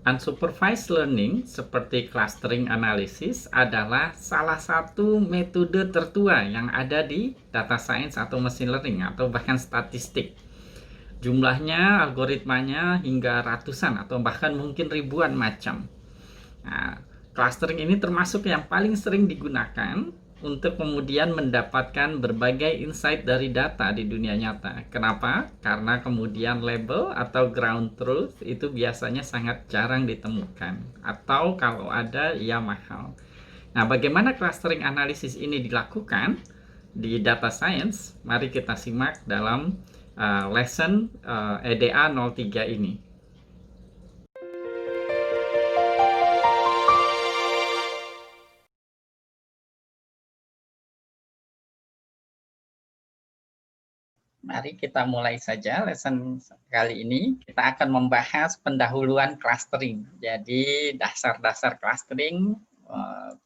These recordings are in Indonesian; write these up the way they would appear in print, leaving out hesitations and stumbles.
Unsupervised learning seperti clustering analysis adalah salah satu metode tertua yang ada di data science atau machine learning atau bahkan statistik. Jumlahnya, algoritmanya hingga ratusan atau bahkan mungkin ribuan macam. Nah, clustering ini termasuk yang paling sering digunakan untuk kemudian mendapatkan berbagai insight dari data di dunia nyata. Kenapa? Karena kemudian label atau ground truth itu biasanya sangat jarang ditemukan. Atau kalau ada, ya mahal. Nah, bagaimana clustering analisis ini dilakukan di data science? Mari kita simak dalam lesson EDA 03 ini. Mari kita mulai saja lesson kali ini. Kita akan membahas pendahuluan clustering. Jadi dasar-dasar clustering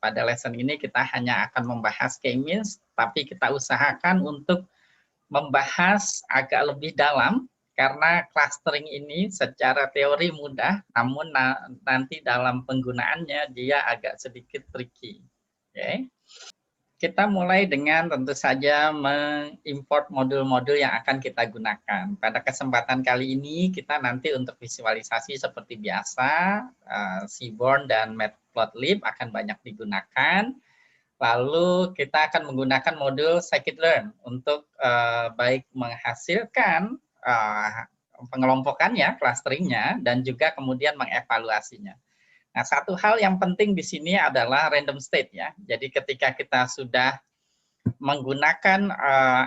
pada lesson ini kita hanya akan membahas K-means, tapi kita usahakan untuk membahas agak lebih dalam karena clustering ini secara teori mudah, namun nanti dalam penggunaannya dia agak sedikit tricky. Okay. Kita mulai dengan tentu saja mengimport modul-modul yang akan kita gunakan. Pada kesempatan kali ini kita nanti untuk visualisasi seperti biasa, Seaborn dan Matplotlib akan banyak digunakan. Lalu kita akan menggunakan modul scikit-learn untuk baik menghasilkan pengelompokannya, clusteringnya, dan juga kemudian mengevaluasinya. Nah, satu hal yang penting di sini adalah random state ya. Jadi ketika kita sudah menggunakan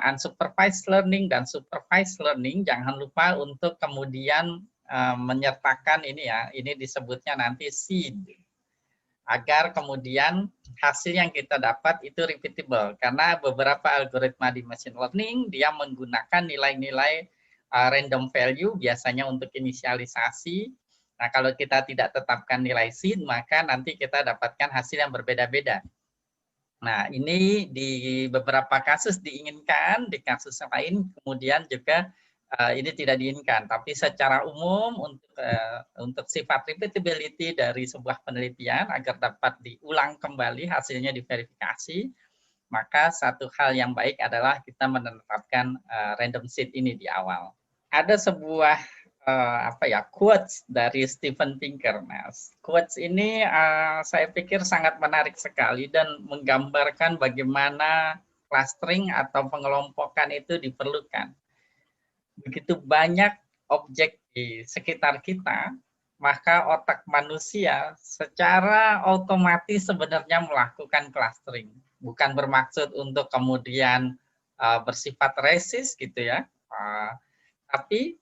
unsupervised learning dan supervised learning, jangan lupa untuk kemudian menyertakan ini ya, ini disebutnya nanti seed, agar kemudian hasil yang kita dapat itu repeatable. Karena beberapa algoritma di machine learning, dia menggunakan nilai-nilai random value, biasanya untuk inisialisasi. Nah, kalau kita tidak tetapkan nilai seed, maka nanti kita dapatkan hasil yang berbeda-beda. Nah, ini di beberapa kasus diinginkan, di kasus lain kemudian juga ini tidak diinginkan. Tapi secara umum untuk sifat repeatability dari sebuah penelitian agar dapat diulang kembali hasilnya diverifikasi, maka satu hal yang baik adalah kita menetapkan random seed ini di awal. Ada sebuah quotes dari Steven Pinker. Nah, quotes ini saya pikir sangat menarik sekali dan menggambarkan bagaimana clustering atau pengelompokan itu diperlukan. Begitu banyak objek di sekitar kita, maka otak manusia secara otomatis sebenarnya melakukan clustering. Bukan bermaksud untuk kemudian bersifat resist gitu ya, tapi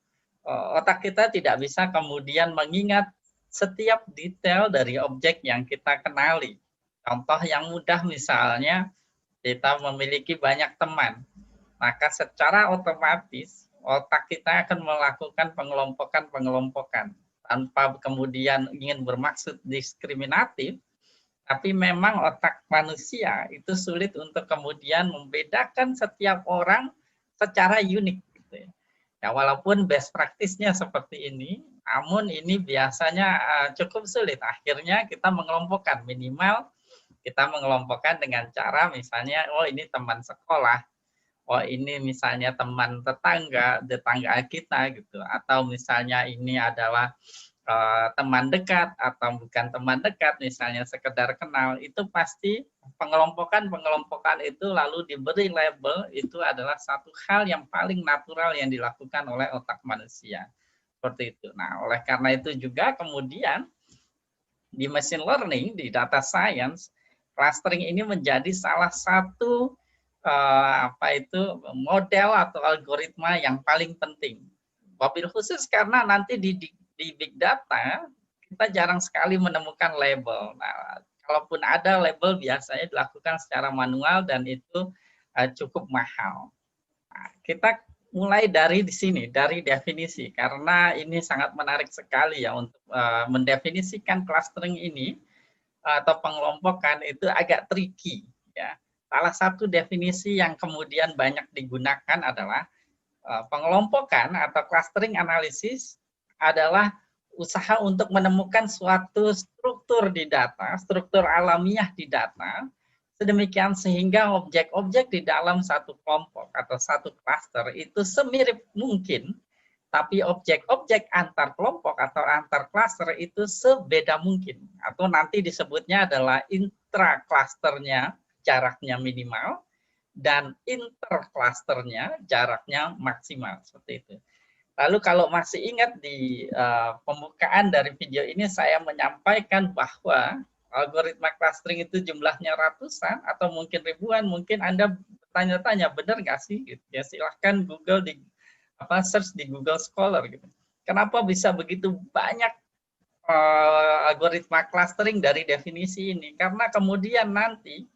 otak kita tidak bisa kemudian mengingat setiap detail dari objek yang kita kenali. Contoh yang mudah misalnya kita memiliki banyak teman, maka secara otomatis otak kita akan melakukan pengelompokan tanpa kemudian ingin bermaksud diskriminatif, tapi memang otak manusia itu sulit untuk kemudian membedakan setiap orang secara unik. Ya, walaupun best practice-nya seperti ini, namun ini biasanya cukup sulit. Akhirnya kita mengelompokkan, minimal kita mengelompokkan dengan cara misalnya, oh ini teman sekolah, oh ini misalnya teman tetangga kita gitu, atau misalnya ini adalah teman dekat atau bukan teman dekat, misalnya sekedar kenal, itu pasti pengelompokan itu lalu diberi label, itu adalah satu hal yang paling natural yang dilakukan oleh otak manusia. Seperti itu. Nah, oleh karena itu juga kemudian di machine learning, di data science, clustering ini menjadi salah satu model atau algoritma yang paling penting. Wabil khusus karena nanti di big data kita jarang sekali menemukan label. Nah, kalaupun ada label biasanya dilakukan secara manual dan itu cukup mahal. Nah, kita mulai dari di sini, dari definisi, karena ini sangat menarik sekali ya untuk mendefinisikan clustering ini atau pengelompokan itu agak tricky ya. Salah satu definisi yang kemudian banyak digunakan adalah pengelompokan atau clustering analysis adalah usaha untuk menemukan suatu struktur di data, struktur alamiah di data, sedemikian sehingga objek-objek di dalam satu kelompok atau satu klaster itu semirip mungkin, tapi objek-objek antar kelompok atau antar klaster itu sebeda mungkin. Atau nanti disebutnya adalah intra-klasternya jaraknya minimal, dan interklasternya jaraknya maksimal, seperti itu. Lalu kalau masih ingat di pembukaan dari video ini saya menyampaikan bahwa algoritma clustering itu jumlahnya ratusan atau mungkin ribuan, mungkin Anda bertanya-tanya benar nggak sih? Gitu. Ya silahkan Google di search di Google Scholar gitu. Kenapa bisa begitu banyak algoritma clustering dari definisi ini? Karena kemudian nanti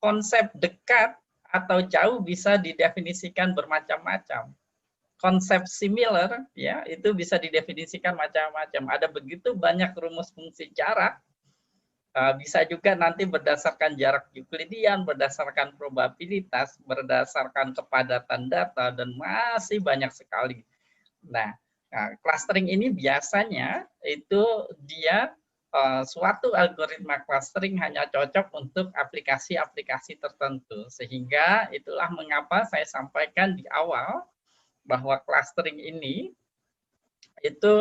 konsep dekat atau jauh bisa didefinisikan bermacam-macam. Konsep similar ya itu bisa didefinisikan macam-macam. Ada begitu banyak rumus fungsi jarak. Bisa juga nanti berdasarkan jarak Euclidean, berdasarkan probabilitas, berdasarkan kepadatan data, dan masih banyak sekali. Nah, clustering ini biasanya itu dia suatu algoritma clustering hanya cocok untuk aplikasi-aplikasi tertentu. Sehingga itulah mengapa saya sampaikan di awal bahwa clustering ini itu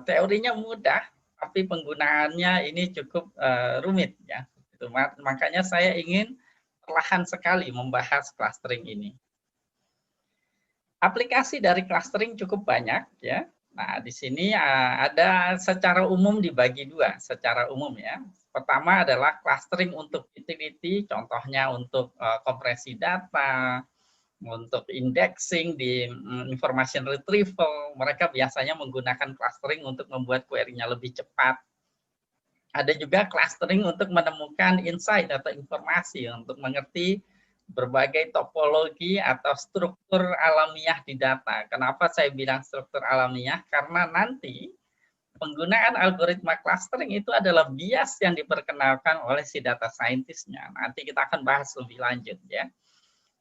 teorinya mudah, tapi penggunaannya ini cukup rumit ya. Itu makanya saya ingin perlahan sekali membahas clustering ini. Aplikasi dari clustering cukup banyak ya. Nah, di sini ada secara umum dibagi dua, secara umum ya. Pertama adalah clustering untuk utility, contohnya untuk kompresi data, untuk indexing di information retrieval, mereka biasanya menggunakan clustering untuk membuat query-nya lebih cepat. Ada juga clustering untuk menemukan insight atau informasi, untuk mengerti berbagai topologi atau struktur alamiah di data. Kenapa saya bilang struktur alamiah? Karena nanti penggunaan algoritma clustering itu adalah bias yang diperkenalkan oleh si data scientist-nya. Nanti kita akan bahas lebih lanjut ya.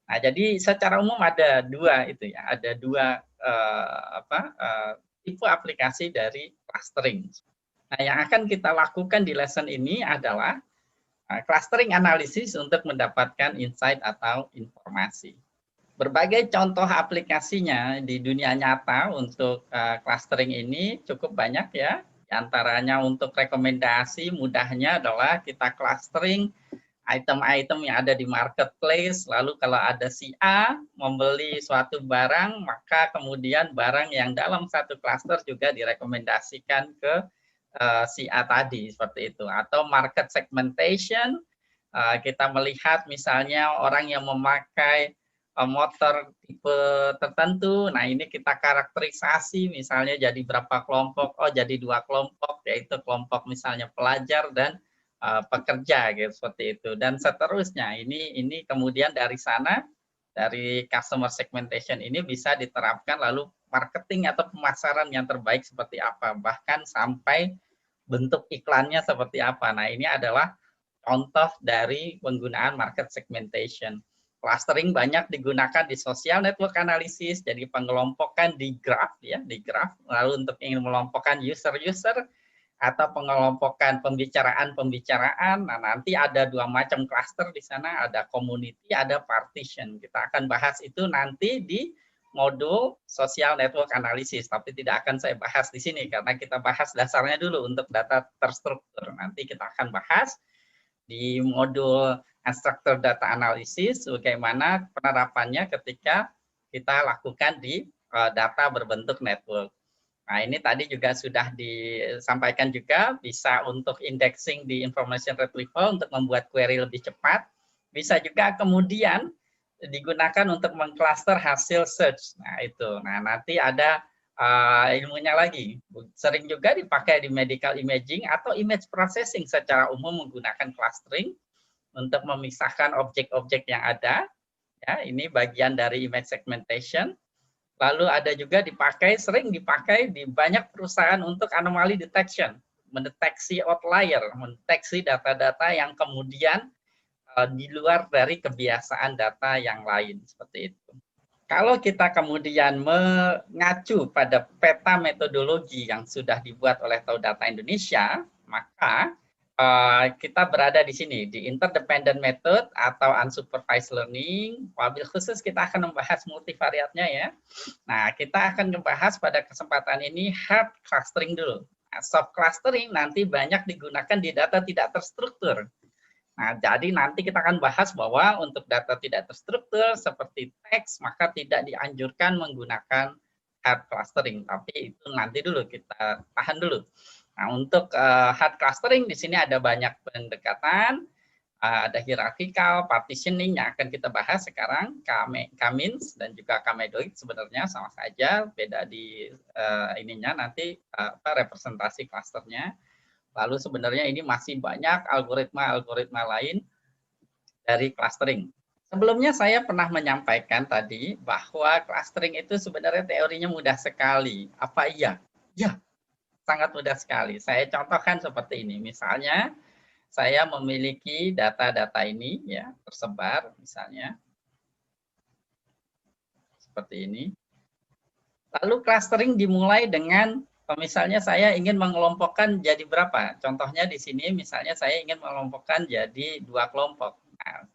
Nah, jadi secara umum ada dua itu ya, ada dua tipe aplikasi dari clustering. Nah, yang akan kita lakukan di lesson ini adalah clustering analisis untuk mendapatkan insight atau informasi. Berbagai contoh aplikasinya di dunia nyata untuk clustering ini cukup banyak ya. Di antaranya untuk rekomendasi mudahnya adalah kita clustering item-item yang ada di marketplace, lalu kalau ada si A membeli suatu barang, maka kemudian barang yang dalam satu klaster juga direkomendasikan ke si A tadi, seperti itu. Atau market segmentation, kita melihat misalnya orang yang memakai motor tipe tertentu, nah ini kita karakterisasi misalnya jadi berapa kelompok, oh jadi 2 kelompok, yaitu kelompok misalnya pelajar dan pekerja gitu, seperti itu, dan seterusnya. Ini kemudian dari sana, dari customer segmentation ini bisa diterapkan lalu marketing atau pemasaran yang terbaik seperti apa, bahkan sampai bentuk iklannya seperti apa. Nah, ini adalah contoh dari penggunaan market segmentation. Clustering banyak digunakan di social network analysis, jadi pengelompokan di graph ya, di graph, lalu untuk ingin melompokkan user-user atau pengelompokan pembicaraan-pembicaraan. Nah, nanti ada 2 macam cluster di sana, ada community, ada partition. Kita akan bahas itu nanti di modul social network analysis, tapi tidak akan saya bahas di sini karena kita bahas dasarnya dulu untuk data terstruktur. Nanti kita akan bahas di modul unstructured data analysis bagaimana penerapannya ketika kita lakukan di data berbentuk network. Nah, ini tadi juga sudah disampaikan juga, bisa untuk indexing di information retrieval untuk membuat query lebih cepat. Bisa juga kemudian digunakan untuk mengcluster hasil search. Nah, itu. Nah, nanti ada ilmunya lagi. Sering juga dipakai di medical imaging atau image processing secara umum menggunakan clustering untuk memisahkan objek-objek yang ada. Ya, ini bagian dari image segmentation. Lalu ada juga sering dipakai di banyak perusahaan untuk anomaly detection, mendeteksi outlier, mendeteksi data-data yang kemudian di luar dari kebiasaan data yang lain, seperti itu. Kalau kita kemudian mengacu pada peta metodologi yang sudah dibuat oleh Tau Data Indonesia, maka kita berada di sini, di interdependent method atau unsupervised learning. Wabil khusus kita akan membahas multivariatnya ya. Nah, kita akan membahas pada kesempatan ini hard clustering dulu. Nah, soft clustering nanti banyak digunakan di data tidak terstruktur. Nah, jadi nanti kita akan bahas bahwa untuk data tidak terstruktur seperti teks, maka tidak dianjurkan menggunakan hard clustering. Tapi itu nanti dulu, kita tahan dulu. Nah, untuk hard clustering di sini ada banyak pendekatan, ada hierarchical, partitioning yang akan kita bahas sekarang, K-means dan juga K-medoid sebenarnya sama saja, beda di ininya nanti representasi klasternya. Lalu sebenarnya ini masih banyak algoritma-algoritma lain dari clustering. Sebelumnya saya pernah menyampaikan tadi bahwa clustering itu sebenarnya teorinya mudah sekali. Apa iya? Ya, sangat mudah sekali. Saya contohkan seperti ini. Misalnya, saya memiliki data-data ini ya tersebar misalnya seperti ini. Lalu clustering dimulai dengan misalnya saya ingin mengelompokkan jadi berapa? Contohnya di sini misalnya saya ingin mengelompokkan jadi 2 kelompok. Nah,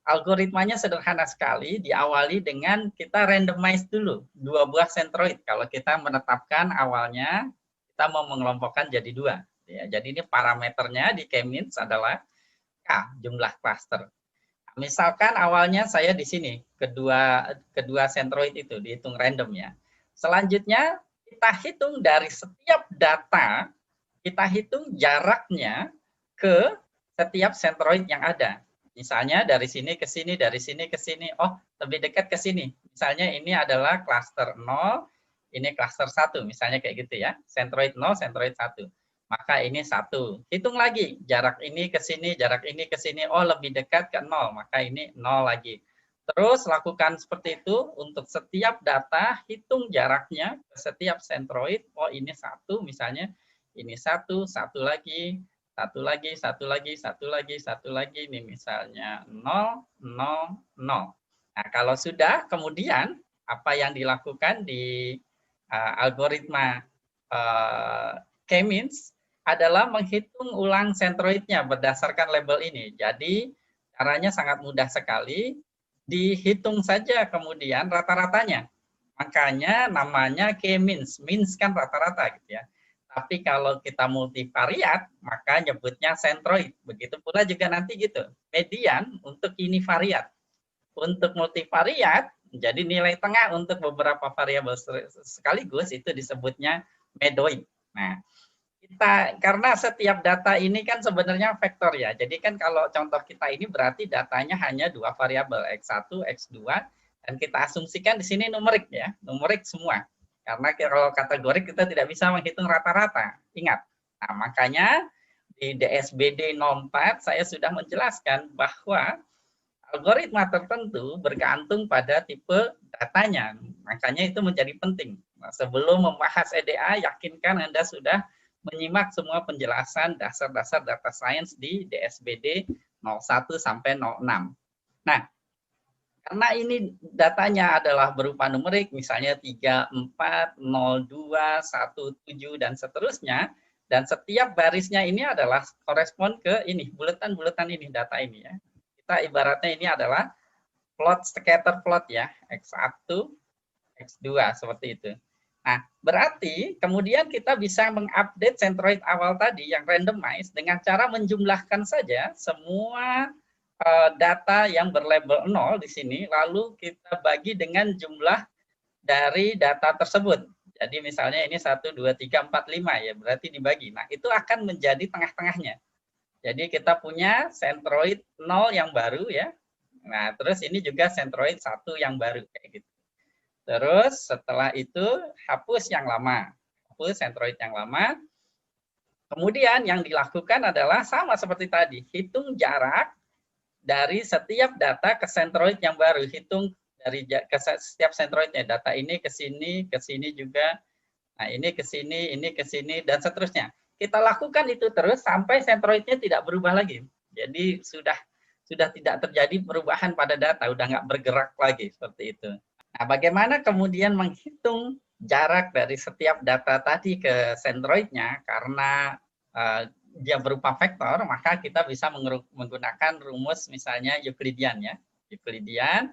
algoritmanya sederhana sekali, diawali dengan kita randomize dulu 2 buah centroid. Kalau kita menetapkan awalnya kita mau mengelompokkan jadi 2. Ya, jadi ini parameternya di K-means adalah K, jumlah cluster. Misalkan awalnya saya di sini, kedua centroid itu dihitung random ya. Selanjutnya kita hitung dari setiap data, kita hitung jaraknya ke setiap centroid yang ada. Misalnya dari sini ke sini, dari sini ke sini, oh lebih dekat ke sini. Misalnya ini adalah cluster 0, ini cluster 1, misalnya kayak gitu ya. Centroid 0, centroid 1. Maka ini 1. Hitung lagi, jarak ini ke sini, jarak ini ke sini, oh lebih dekat ke 0, maka ini 0 lagi. Terus lakukan seperti itu untuk setiap data, hitung jaraknya ke setiap centroid. Oh ini 1 misalnya, ini 1, 1 lagi, 1 lagi, 1 lagi, 1 lagi, 1 lagi. Ini misalnya 0, 0, 0. Nah kalau sudah, kemudian apa yang dilakukan di algoritma K-means adalah menghitung ulang centroidnya berdasarkan label ini. Jadi caranya sangat mudah sekali. Dihitung saja kemudian rata-ratanya. Makanya namanya K-means, means kan rata-rata gitu ya. Tapi kalau kita multivariat, maka nyebutnya centroid. Begitu pula juga nanti gitu. Median untuk univariat. Untuk multivariat, jadi nilai tengah untuk beberapa variabel sekaligus itu disebutnya medoid. Nah, karena setiap data ini kan sebenarnya vektor ya. Jadi kan kalau contoh kita ini berarti datanya hanya 2 variabel, X1, X2, dan kita asumsikan di sini numerik ya, numerik semua. Karena kalau kategorik kita tidak bisa menghitung rata-rata. Ingat. Nah, makanya di DSBD 04 saya sudah menjelaskan bahwa algoritma tertentu bergantung pada tipe datanya. Makanya itu menjadi penting. Nah, sebelum membahas EDA, yakinkan Anda sudah menyimak semua penjelasan dasar-dasar data science di DSBD 01 sampai 06. Nah, karena ini datanya adalah berupa numerik, misalnya 3, 4, 0, 2, 1, 7, dan seterusnya, dan setiap barisnya ini adalah korespon ke ini, buletan-buletan ini, data ini ya. Kita ibaratnya ini adalah plot scatter plot ya, X1, X2, seperti itu. Nah, berarti kemudian kita bisa mengupdate centroid awal tadi yang randomized dengan cara menjumlahkan saja semua data yang berlabel 0 di sini, lalu kita bagi dengan jumlah dari data tersebut. Jadi misalnya ini 1, 2, 3, 4, 5 ya, berarti dibagi. Nah, itu akan menjadi tengah-tengahnya. Jadi kita punya centroid 0 yang baru ya. Nah, terus ini juga centroid 1 yang baru kayak gitu. Terus setelah itu hapus yang lama, hapus centroid yang lama. Kemudian yang dilakukan adalah sama seperti tadi, hitung jarak dari setiap data ke centroid yang baru, hitung dari ke setiap centroidnya, data ini ke sini juga, nah ini ke sini, dan seterusnya. Kita lakukan itu terus sampai centroidnya tidak berubah lagi. Jadi sudah tidak terjadi perubahan pada data, udah nggak bergerak lagi seperti itu. Nah, bagaimana kemudian menghitung jarak dari setiap data tadi ke sentroidnya? Karena dia berupa vektor, maka kita bisa menggunakan rumus misalnya Euclidean ya. Euclidean,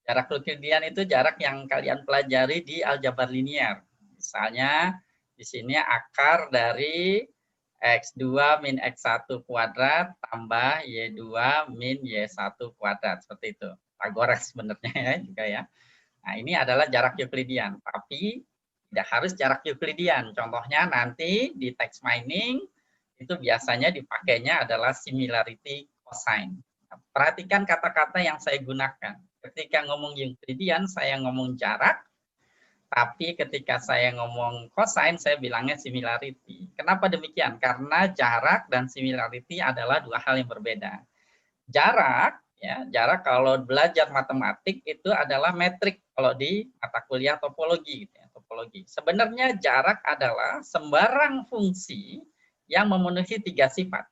jarak Euclidean itu jarak yang kalian pelajari di aljabar linear. Misalnya di sini akar dari X2 min X1 kuadrat tambah Y2 min Y1 kuadrat. Seperti itu. Pythagoras sebenarnya ya juga ya. Nah, ini adalah jarak Euclidean, tapi tidak harus jarak Euclidean. Contohnya nanti di text mining itu biasanya dipakainya adalah similarity cosine. Nah, perhatikan kata-kata yang saya gunakan. Ketika ngomong Euclidean, saya ngomong jarak, tapi ketika saya ngomong cosine, saya bilangnya similarity. Kenapa demikian? Karena jarak dan similarity adalah dua hal yang berbeda. Jarak, ya, jarak kalau belajar matematik itu adalah metrik kalau di mata kuliah topologi, gitu ya, topologi. Sebenarnya jarak adalah sembarang fungsi yang memenuhi tiga sifat.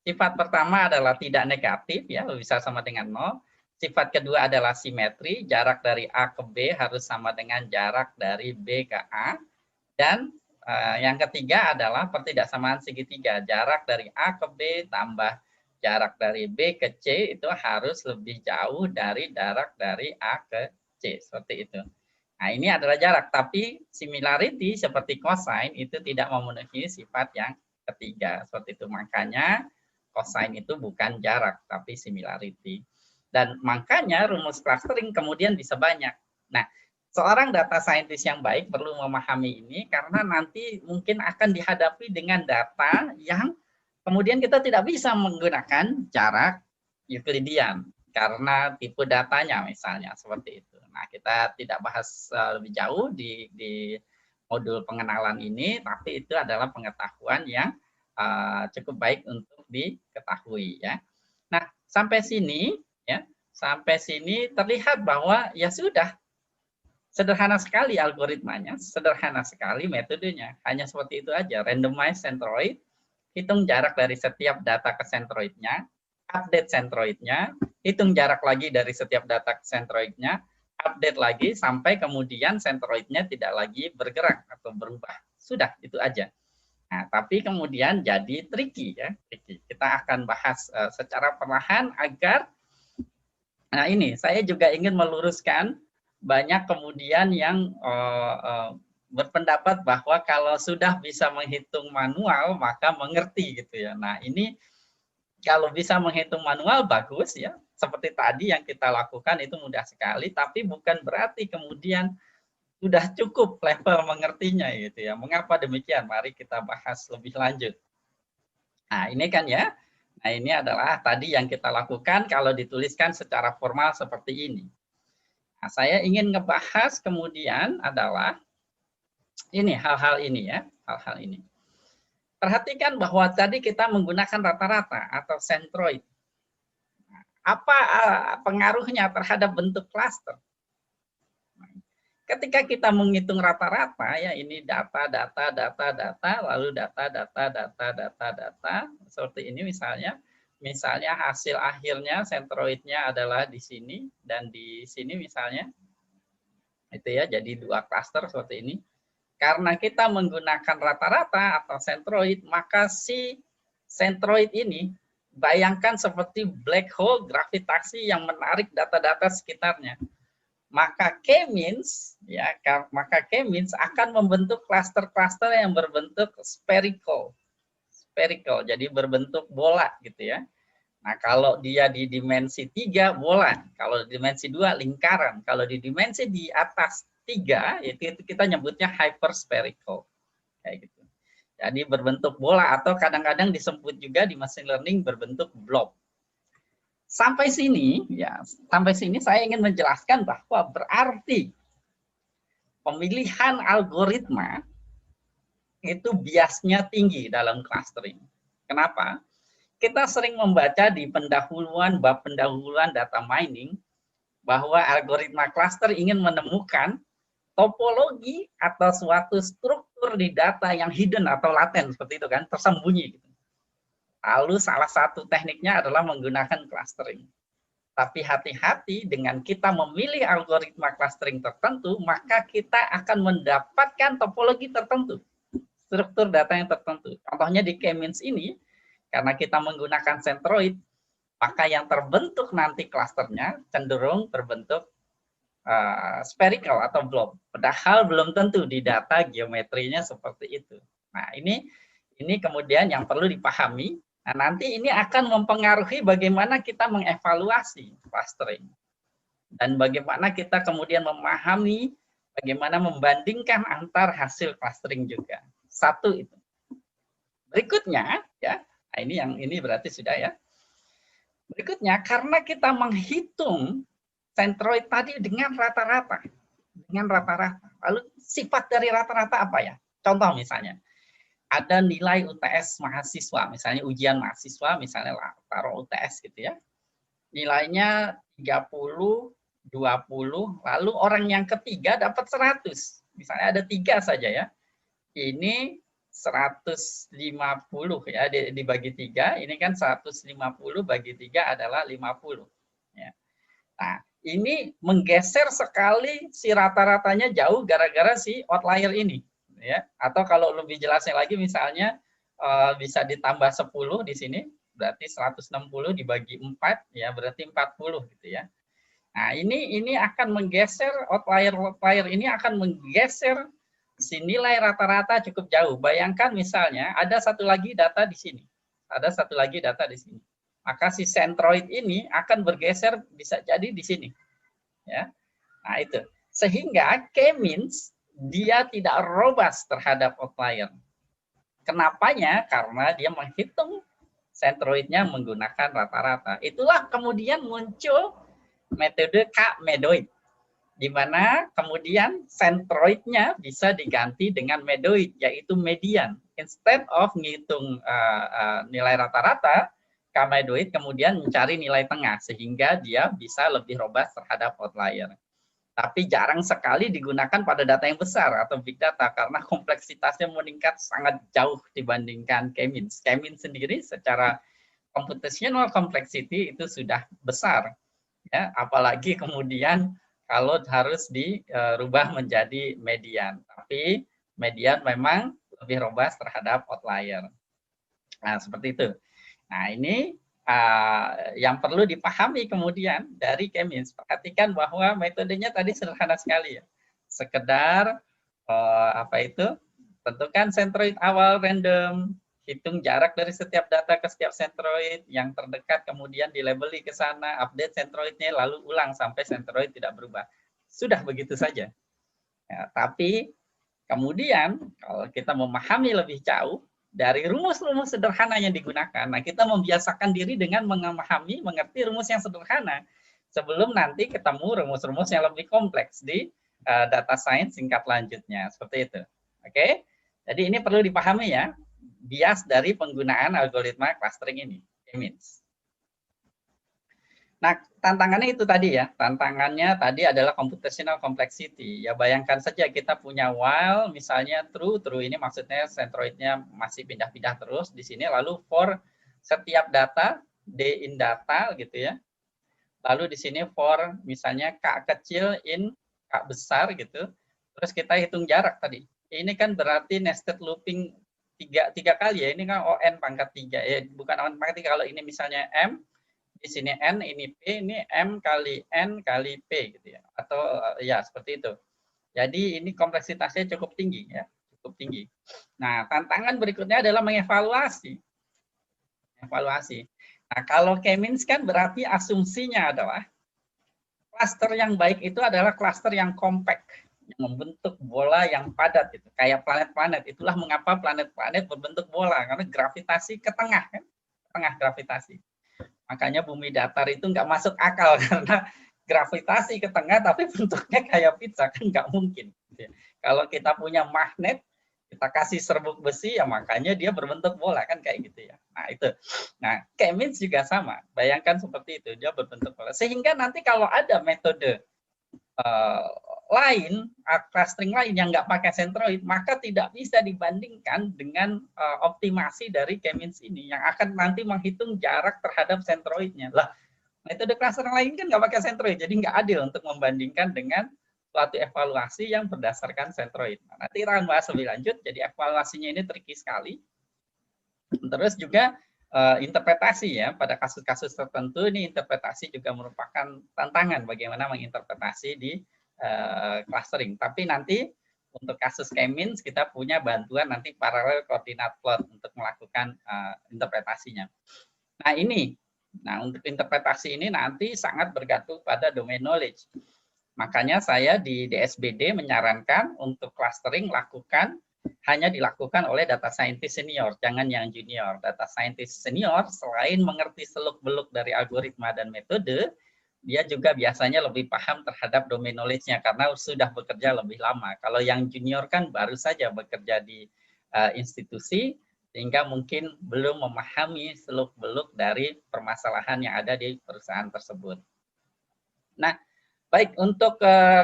Sifat pertama adalah tidak negatif, ya, bisa sama dengan 0. Sifat kedua adalah simetri, jarak dari A ke B harus sama dengan jarak dari B ke A. Dan yang ketiga adalah pertidaksamaan segitiga, jarak dari A ke B tambah jarak dari B ke C itu harus lebih jauh dari jarak dari A ke C, seperti itu. Nah, ini adalah jarak, tapi similarity seperti cosine itu tidak memenuhi sifat yang ketiga, seperti itu. Makanya cosine itu bukan jarak, tapi similarity. Dan makanya rumus clustering kemudian bisa banyak. Nah, seorang data scientist yang baik perlu memahami ini karena nanti mungkin akan dihadapi dengan data yang kemudian kita tidak bisa menggunakan jarak Euclidean karena tipe datanya misalnya seperti itu. Nah, kita tidak bahas lebih jauh di modul pengenalan ini, tapi itu adalah pengetahuan yang cukup baik untuk diketahui ya. Nah, sampai sini ya, sampai sini terlihat bahwa ya sudah sederhana sekali algoritmanya, sederhana sekali metodenya. Hanya seperti itu aja, randomize centroid, hitung jarak dari setiap data ke sentroidnya, update sentroidnya, hitung jarak lagi dari setiap data ke sentroidnya, update lagi sampai kemudian sentroidnya tidak lagi bergerak atau berubah. Sudah, itu aja. Nah, tapi kemudian jadi tricky ya, tricky. Kita akan bahas secara perlahan agar nah ini saya juga ingin meluruskan banyak kemudian yang berpendapat bahwa kalau sudah bisa menghitung manual maka mengerti gitu ya. Nah, ini kalau bisa menghitung manual bagus ya. Seperti tadi yang kita lakukan itu mudah sekali, tapi bukan berarti kemudian sudah cukup level mengertinya gitu ya. Mengapa demikian? Mari kita bahas lebih lanjut. Nah, ini kan ya. Nah, ini adalah tadi yang kita lakukan kalau dituliskan secara formal seperti ini. Nah, saya ingin ngebahas kemudian adalah ini hal-hal ini ya, hal-hal ini. Perhatikan bahwa tadi kita menggunakan rata-rata atau centroid. Apa pengaruhnya terhadap bentuk klaster? Ketika kita menghitung rata-rata ya ini data, lalu data, seperti ini misalnya hasil akhirnya centroidnya adalah di sini dan di sini misalnya itu ya, jadi dua klaster seperti ini. Karena kita menggunakan rata-rata atau centroid, maka si centroid ini bayangkan seperti black hole gravitasi yang menarik data-data sekitarnya. Maka K-means ya, maka K-means akan membentuk klaster-klaster yang berbentuk spherical. Spherical, jadi berbentuk bola gitu ya. Nah, kalau dia di dimensi 3 bola, kalau di dimensi 2 lingkaran, kalau di dimensi di atas 3 itu kita nyebutnya hyperspherical. Kayak gitu. Jadi berbentuk bola atau kadang-kadang disebut juga di machine learning berbentuk blob. Sampai sini ya, sampai sini saya ingin menjelaskan bahwa berarti pemilihan algoritma itu biasnya tinggi dalam clustering. Kenapa? Kita sering membaca di pendahuluan bab pendahuluan data mining bahwa algoritma cluster ingin menemukan topologi atau suatu struktur di data yang hidden atau laten seperti itu kan, tersembunyi. Lalu salah satu tekniknya adalah menggunakan clustering. Tapi hati-hati dengan kita memilih algoritma clustering tertentu, maka kita akan mendapatkan topologi tertentu, struktur data yang tertentu. Contohnya di K-means ini, karena kita menggunakan centroid, maka yang terbentuk nanti klasternya cenderung berbentuk spherical atau blob. Padahal belum tentu di data geometrinya seperti itu. Nah, ini kemudian yang perlu dipahami. Nah, nanti ini akan mempengaruhi bagaimana kita mengevaluasi clustering. Dan bagaimana kita kemudian memahami bagaimana membandingkan antar hasil clustering juga. Satu itu. Berikutnya, ya, nah ini berarti sudah ya. Berikutnya, karena kita menghitung centroid tadi dengan rata-rata. Lalu sifat dari rata-rata apa ya? Contoh misalnya, ada nilai UTS mahasiswa, misalnya ujian mahasiswa, misalnya taruh UTS gitu ya. Nilainya 30, 20, lalu orang yang ketiga dapat 100. Misalnya ada 3 saja ya. Ini 150 ya, dibagi 3, ini kan 150 bagi 3 adalah 50. Ya. Nah, ini menggeser sekali si rata-ratanya jauh gara-gara si outlier ini. Ya, atau kalau lebih jelasnya lagi misalnya bisa ditambah 10 di sini, berarti 160 dibagi 4 ya berarti 40 gitu ya. Nah, ini akan menggeser outlier ini akan menggeser si nilai rata-rata cukup jauh. Bayangkan misalnya ada satu lagi data di sini. Ada satu lagi data di sini. Maka si centroid ini akan bergeser bisa jadi di sini. Ya. Nah, itu. Sehingga K-means dia tidak robust terhadap outlier. Kenapanya? Karena dia menghitung centroidnya menggunakan rata-rata. Itulah kemudian muncul metode K-medoid, di mana kemudian centroidnya bisa diganti dengan medoid, yaitu median. Instead of ngitung nilai rata-rata, K-medoid kemudian mencari nilai tengah, sehingga dia bisa lebih robust terhadap outlier. Tapi jarang sekali digunakan pada data yang besar atau big data karena kompleksitasnya meningkat sangat jauh dibandingkan K-means. K-means sendiri secara computational complexity itu sudah besar, ya. Apalagi kemudian kalau harus dirubah menjadi median. Tapi median memang lebih robust terhadap outlier. Nah, seperti itu. Nah, ini yang perlu dipahami kemudian dari K-means. Perhatikan bahwa metodenya tadi sederhana sekali ya. Sekedar tentukan centroid awal random, hitung jarak dari setiap data ke setiap centroid, yang terdekat kemudian dilabeli ke sana, update centroidnya, lalu ulang sampai centroid tidak berubah. Sudah begitu saja. Ya, tapi kemudian kalau kita memahami lebih jauh, dari rumus-rumus sederhana yang digunakan, nah kita membiasakan diri dengan memahami, mengerti rumus yang sederhana sebelum nanti ketemu rumus-rumus yang lebih kompleks di data science tingkat lanjutnya, seperti itu. Oke, jadi ini perlu dipahami ya, bias dari penggunaan algoritma clustering ini, K-means. Nah, tantangannya itu tadi ya, tantangannya tadi adalah computational complexity. Ya bayangkan saja kita punya while, misalnya true ini maksudnya centroidnya masih pindah-pindah terus di sini, lalu for setiap data, d in data gitu ya. Lalu di sini for misalnya k kecil in k besar gitu. Terus kita hitung jarak tadi. Ini kan berarti nested looping tiga kali ya, ini kan on pangkat 3 ya, bukan on pangkat 3. Kalau ini misalnya m, di sini n, ini p, ini m kali n kali p gitu ya, atau ya seperti itu. Jadi ini kompleksitasnya cukup tinggi ya, cukup tinggi. Nah, tantangan berikutnya adalah mengevaluasi. Nah, kalau K-means kan berarti asumsinya adalah klaster yang baik itu adalah klaster yang compact, yang membentuk bola yang padat gitu, kayak planet-planet. Itulah mengapa planet-planet berbentuk bola, karena gravitasi ke tengah kan, tengah gravitasi. Makanya bumi datar itu nggak masuk akal karena gravitasi ke tengah tapi bentuknya kayak pizza, kan nggak mungkin. Kalau kita punya magnet, kita kasih serbuk besi ya makanya dia berbentuk bola kan kayak gitu ya. Nah itu. Nah K-means juga sama. Bayangkan seperti itu, dia berbentuk bola. Sehingga nanti kalau ada metode lain, clustering lain yang nggak pakai centroid, maka tidak bisa dibandingkan dengan optimasi dari K-means ini yang akan nanti menghitung jarak terhadap centroidnya. Lah, Metode clustering lain kan nggak pakai centroid, jadi nggak adil untuk membandingkan dengan suatu evaluasi yang berdasarkan centroid. Nah, nanti kita akan bahas lebih lanjut, jadi evaluasinya ini tricky sekali. Terus juga interpretasi ya, pada kasus-kasus tertentu ini interpretasi juga merupakan tantangan bagaimana menginterpretasi di clustering. Tapi nanti untuk kasus K-means kita punya bantuan nanti parallel coordinate plot untuk melakukan interpretasinya. Nah, untuk interpretasi ini nanti sangat bergantung pada domain knowledge. Makanya saya di DSBD menyarankan untuk clustering hanya dilakukan oleh data scientist senior, jangan yang junior. Data scientist senior selain mengerti seluk-beluk dari algoritma dan metode, dia juga biasanya lebih paham terhadap domain knowledge-nya karena sudah bekerja lebih lama. Kalau yang junior kan baru saja bekerja di institusi, sehingga mungkin belum memahami seluk-beluk dari permasalahan yang ada di perusahaan tersebut. Nah, baik, untuk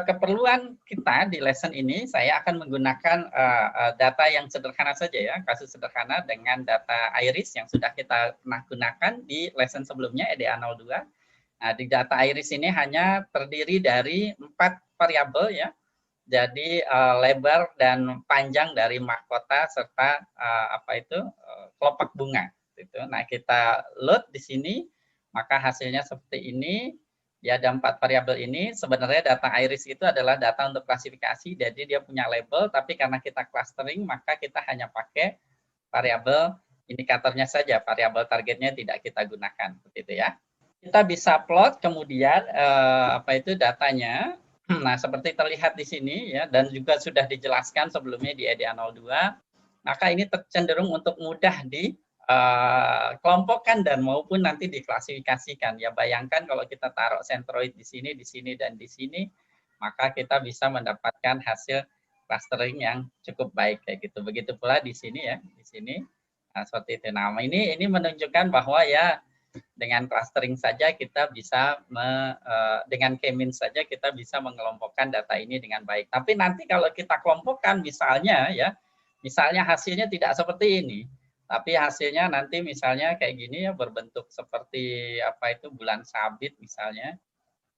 keperluan kita di lesson ini, saya akan menggunakan data yang sederhana saja ya, kasus sederhana dengan data iris yang sudah kita pernah gunakan di lesson sebelumnya, EDA02. Nah, di data iris ini hanya terdiri dari 4 variabel ya, jadi lebar dan panjang dari mahkota serta kelopak bunga. Gitu. Nah, kita load di sini, maka hasilnya seperti ini. Ya, ada 4 variabel ini. Sebenarnya data iris itu adalah data untuk klasifikasi, jadi dia punya label, tapi karena kita clustering, maka kita hanya pakai variabel indikatornya saja, variabel targetnya tidak kita gunakan, begitu ya. Kita bisa plot kemudian datanya. Nah, seperti terlihat di sini ya, dan juga sudah dijelaskan sebelumnya di EDA02, maka ini cenderung untuk mudah di kelompokkan dan maupun nanti diklasifikasikan. Ya, bayangkan kalau kita taruh centroid di sini, dan di sini, maka kita bisa mendapatkan hasil clustering yang cukup baik kayak gitu. Begitu pula di sini ya, di sini. Nah, seperti itu. Nah, ini menunjukkan bahwa ya dengan clustering saja kita bisa dengan K-means saja kita bisa mengelompokkan data ini dengan baik. Tapi nanti kalau kita kelompokkan misalnya hasilnya tidak seperti ini. Tapi hasilnya nanti misalnya kayak gini ya, berbentuk seperti bulan sabit misalnya.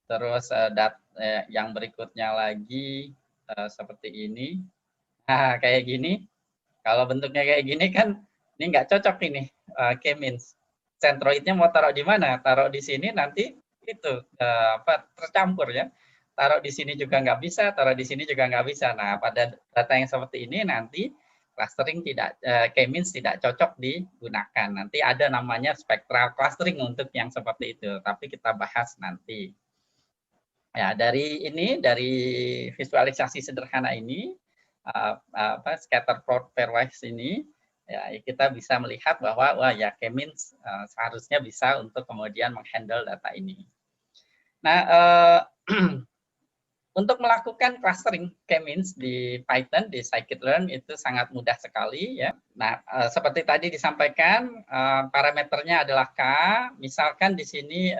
Terus yang berikutnya lagi seperti ini. Nah, kayak gini. Kalau bentuknya kayak gini kan ini nggak cocok ini K-means. Centroidnya mau taruh di mana? Taruh di sini nanti itu tercampur ya. Taruh di sini juga nggak bisa, taruh di sini juga nggak bisa. Nah, pada data yang seperti ini nanti clustering K-means tidak cocok digunakan. Nanti ada namanya spectral clustering untuk yang seperti itu, tapi kita bahas nanti. Ya, dari visualisasi sederhana ini, scatter plot pairwise ini, ya kita bisa melihat bahwa wah ya K-means seharusnya bisa untuk kemudian menghandle data ini. Nah, untuk melakukan clustering K-means di Python, di scikit-learn itu sangat mudah sekali ya. Nah, seperti tadi disampaikan, parameternya adalah K. Misalkan di sini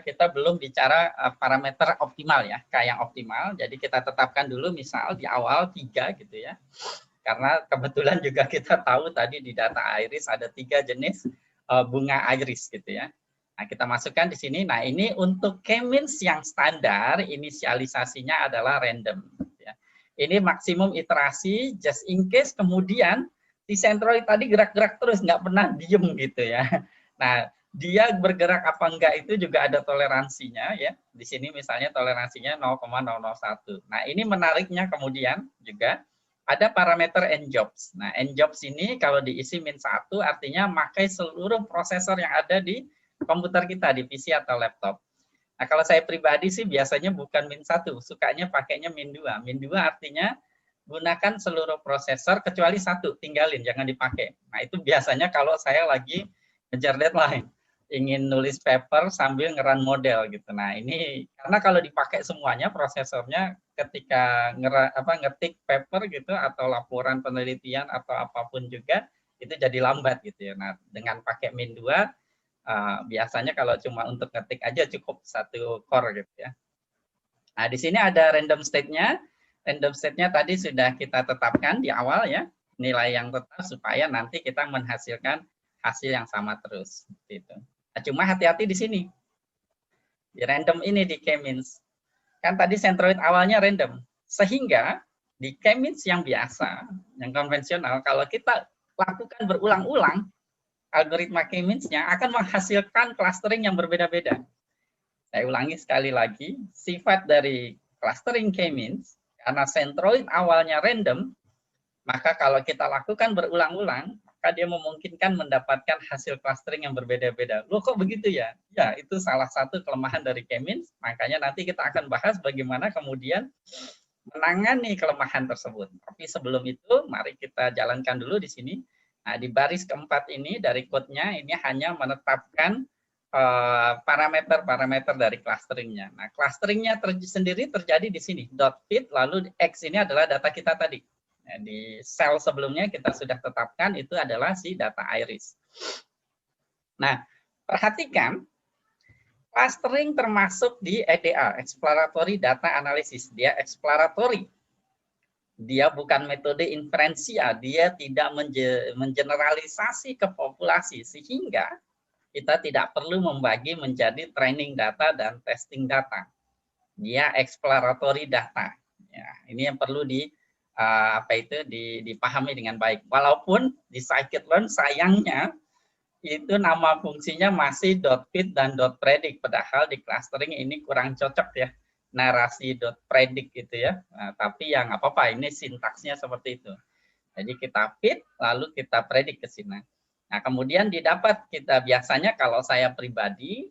kita belum bicara parameter optimal ya, K yang optimal. Jadi kita tetapkan dulu misal di awal 3 gitu ya. Karena kebetulan juga kita tahu tadi di data iris ada 3 jenis bunga iris gitu ya. Nah, kita masukkan di sini. Nah, ini untuk K-means yang standar, inisialisasinya adalah random. Ya. Ini maksimum iterasi, just in case kemudian si centroid tadi gerak-gerak terus, nggak pernah diem gitu ya. Nah, dia bergerak apa enggak itu juga ada toleransinya ya. Di sini misalnya toleransinya 0,001. Nah, ini menariknya kemudian juga ada parameter njobs. Nah, njobs ini kalau diisi min 1 artinya makai seluruh prosesor yang ada di komputer kita, di PC atau laptop. Nah, kalau saya pribadi sih biasanya bukan min 1, sukanya pakainya min 2. Min 2 artinya gunakan seluruh prosesor kecuali 1, tinggalin, jangan dipakai. Nah, itu biasanya kalau saya lagi ngejar deadline, ingin nulis paper sambil ngeran model gitu. Nah, ini karena kalau dipakai semuanya prosesornya ketika ngetik paper gitu atau laporan penelitian atau apapun juga itu jadi lambat gitu ya. Nah, dengan pakai min 2 biasanya kalau cuma untuk ngetik aja cukup 1 core gitu ya. Nah, di sini ada random state-nya. Random state-nya tadi sudah kita tetapkan di awal ya, nilai yang tetap supaya nanti kita menghasilkan hasil yang sama terus gitu. Nah, cuma hati-hati di sini. Di random ini di K-means. Kan tadi centroid awalnya random. Sehingga di K-means yang biasa, yang konvensional, kalau kita lakukan berulang-ulang, algoritma K-means-nya akan menghasilkan clustering yang berbeda-beda. Saya ulangi sekali lagi, sifat dari clustering K-means, karena centroid awalnya random, maka kalau kita lakukan berulang-ulang, maka dia memungkinkan mendapatkan hasil clustering yang berbeda-beda. Loh kok begitu ya? Ya, itu salah satu kelemahan dari K-means, makanya nanti kita akan bahas bagaimana kemudian menangani kelemahan tersebut. Tapi sebelum itu, mari kita jalankan dulu di sini. Nah, di baris keempat ini, dari code-nya, ini hanya menetapkan parameter-parameter dari clusteringnya. Nah, clusteringnya sendiri terjadi di sini. .fit, lalu X ini adalah data kita tadi. Nah, di sel sebelumnya kita sudah tetapkan itu adalah si data iris. Nah, perhatikan, clustering termasuk di EDA, Exploratory Data Analysis. Dia exploratory. Dia bukan metode inferensia, dia tidak mengeneralisasi ke populasi, sehingga kita tidak perlu membagi menjadi training data dan testing data. Dia exploratory data. Ya, ini yang perlu dipahami dengan baik. Walaupun di scikit-learn sayangnya itu nama fungsinya masih .fit dan .predict, padahal di clustering ini kurang cocok ya, narasi .predict gitu ya. Nah, tapi ya nggak apa-apa, ini sintaksnya seperti itu. Jadi kita fit lalu kita predict ke sini. Nah, kemudian didapat kita biasanya kalau saya pribadi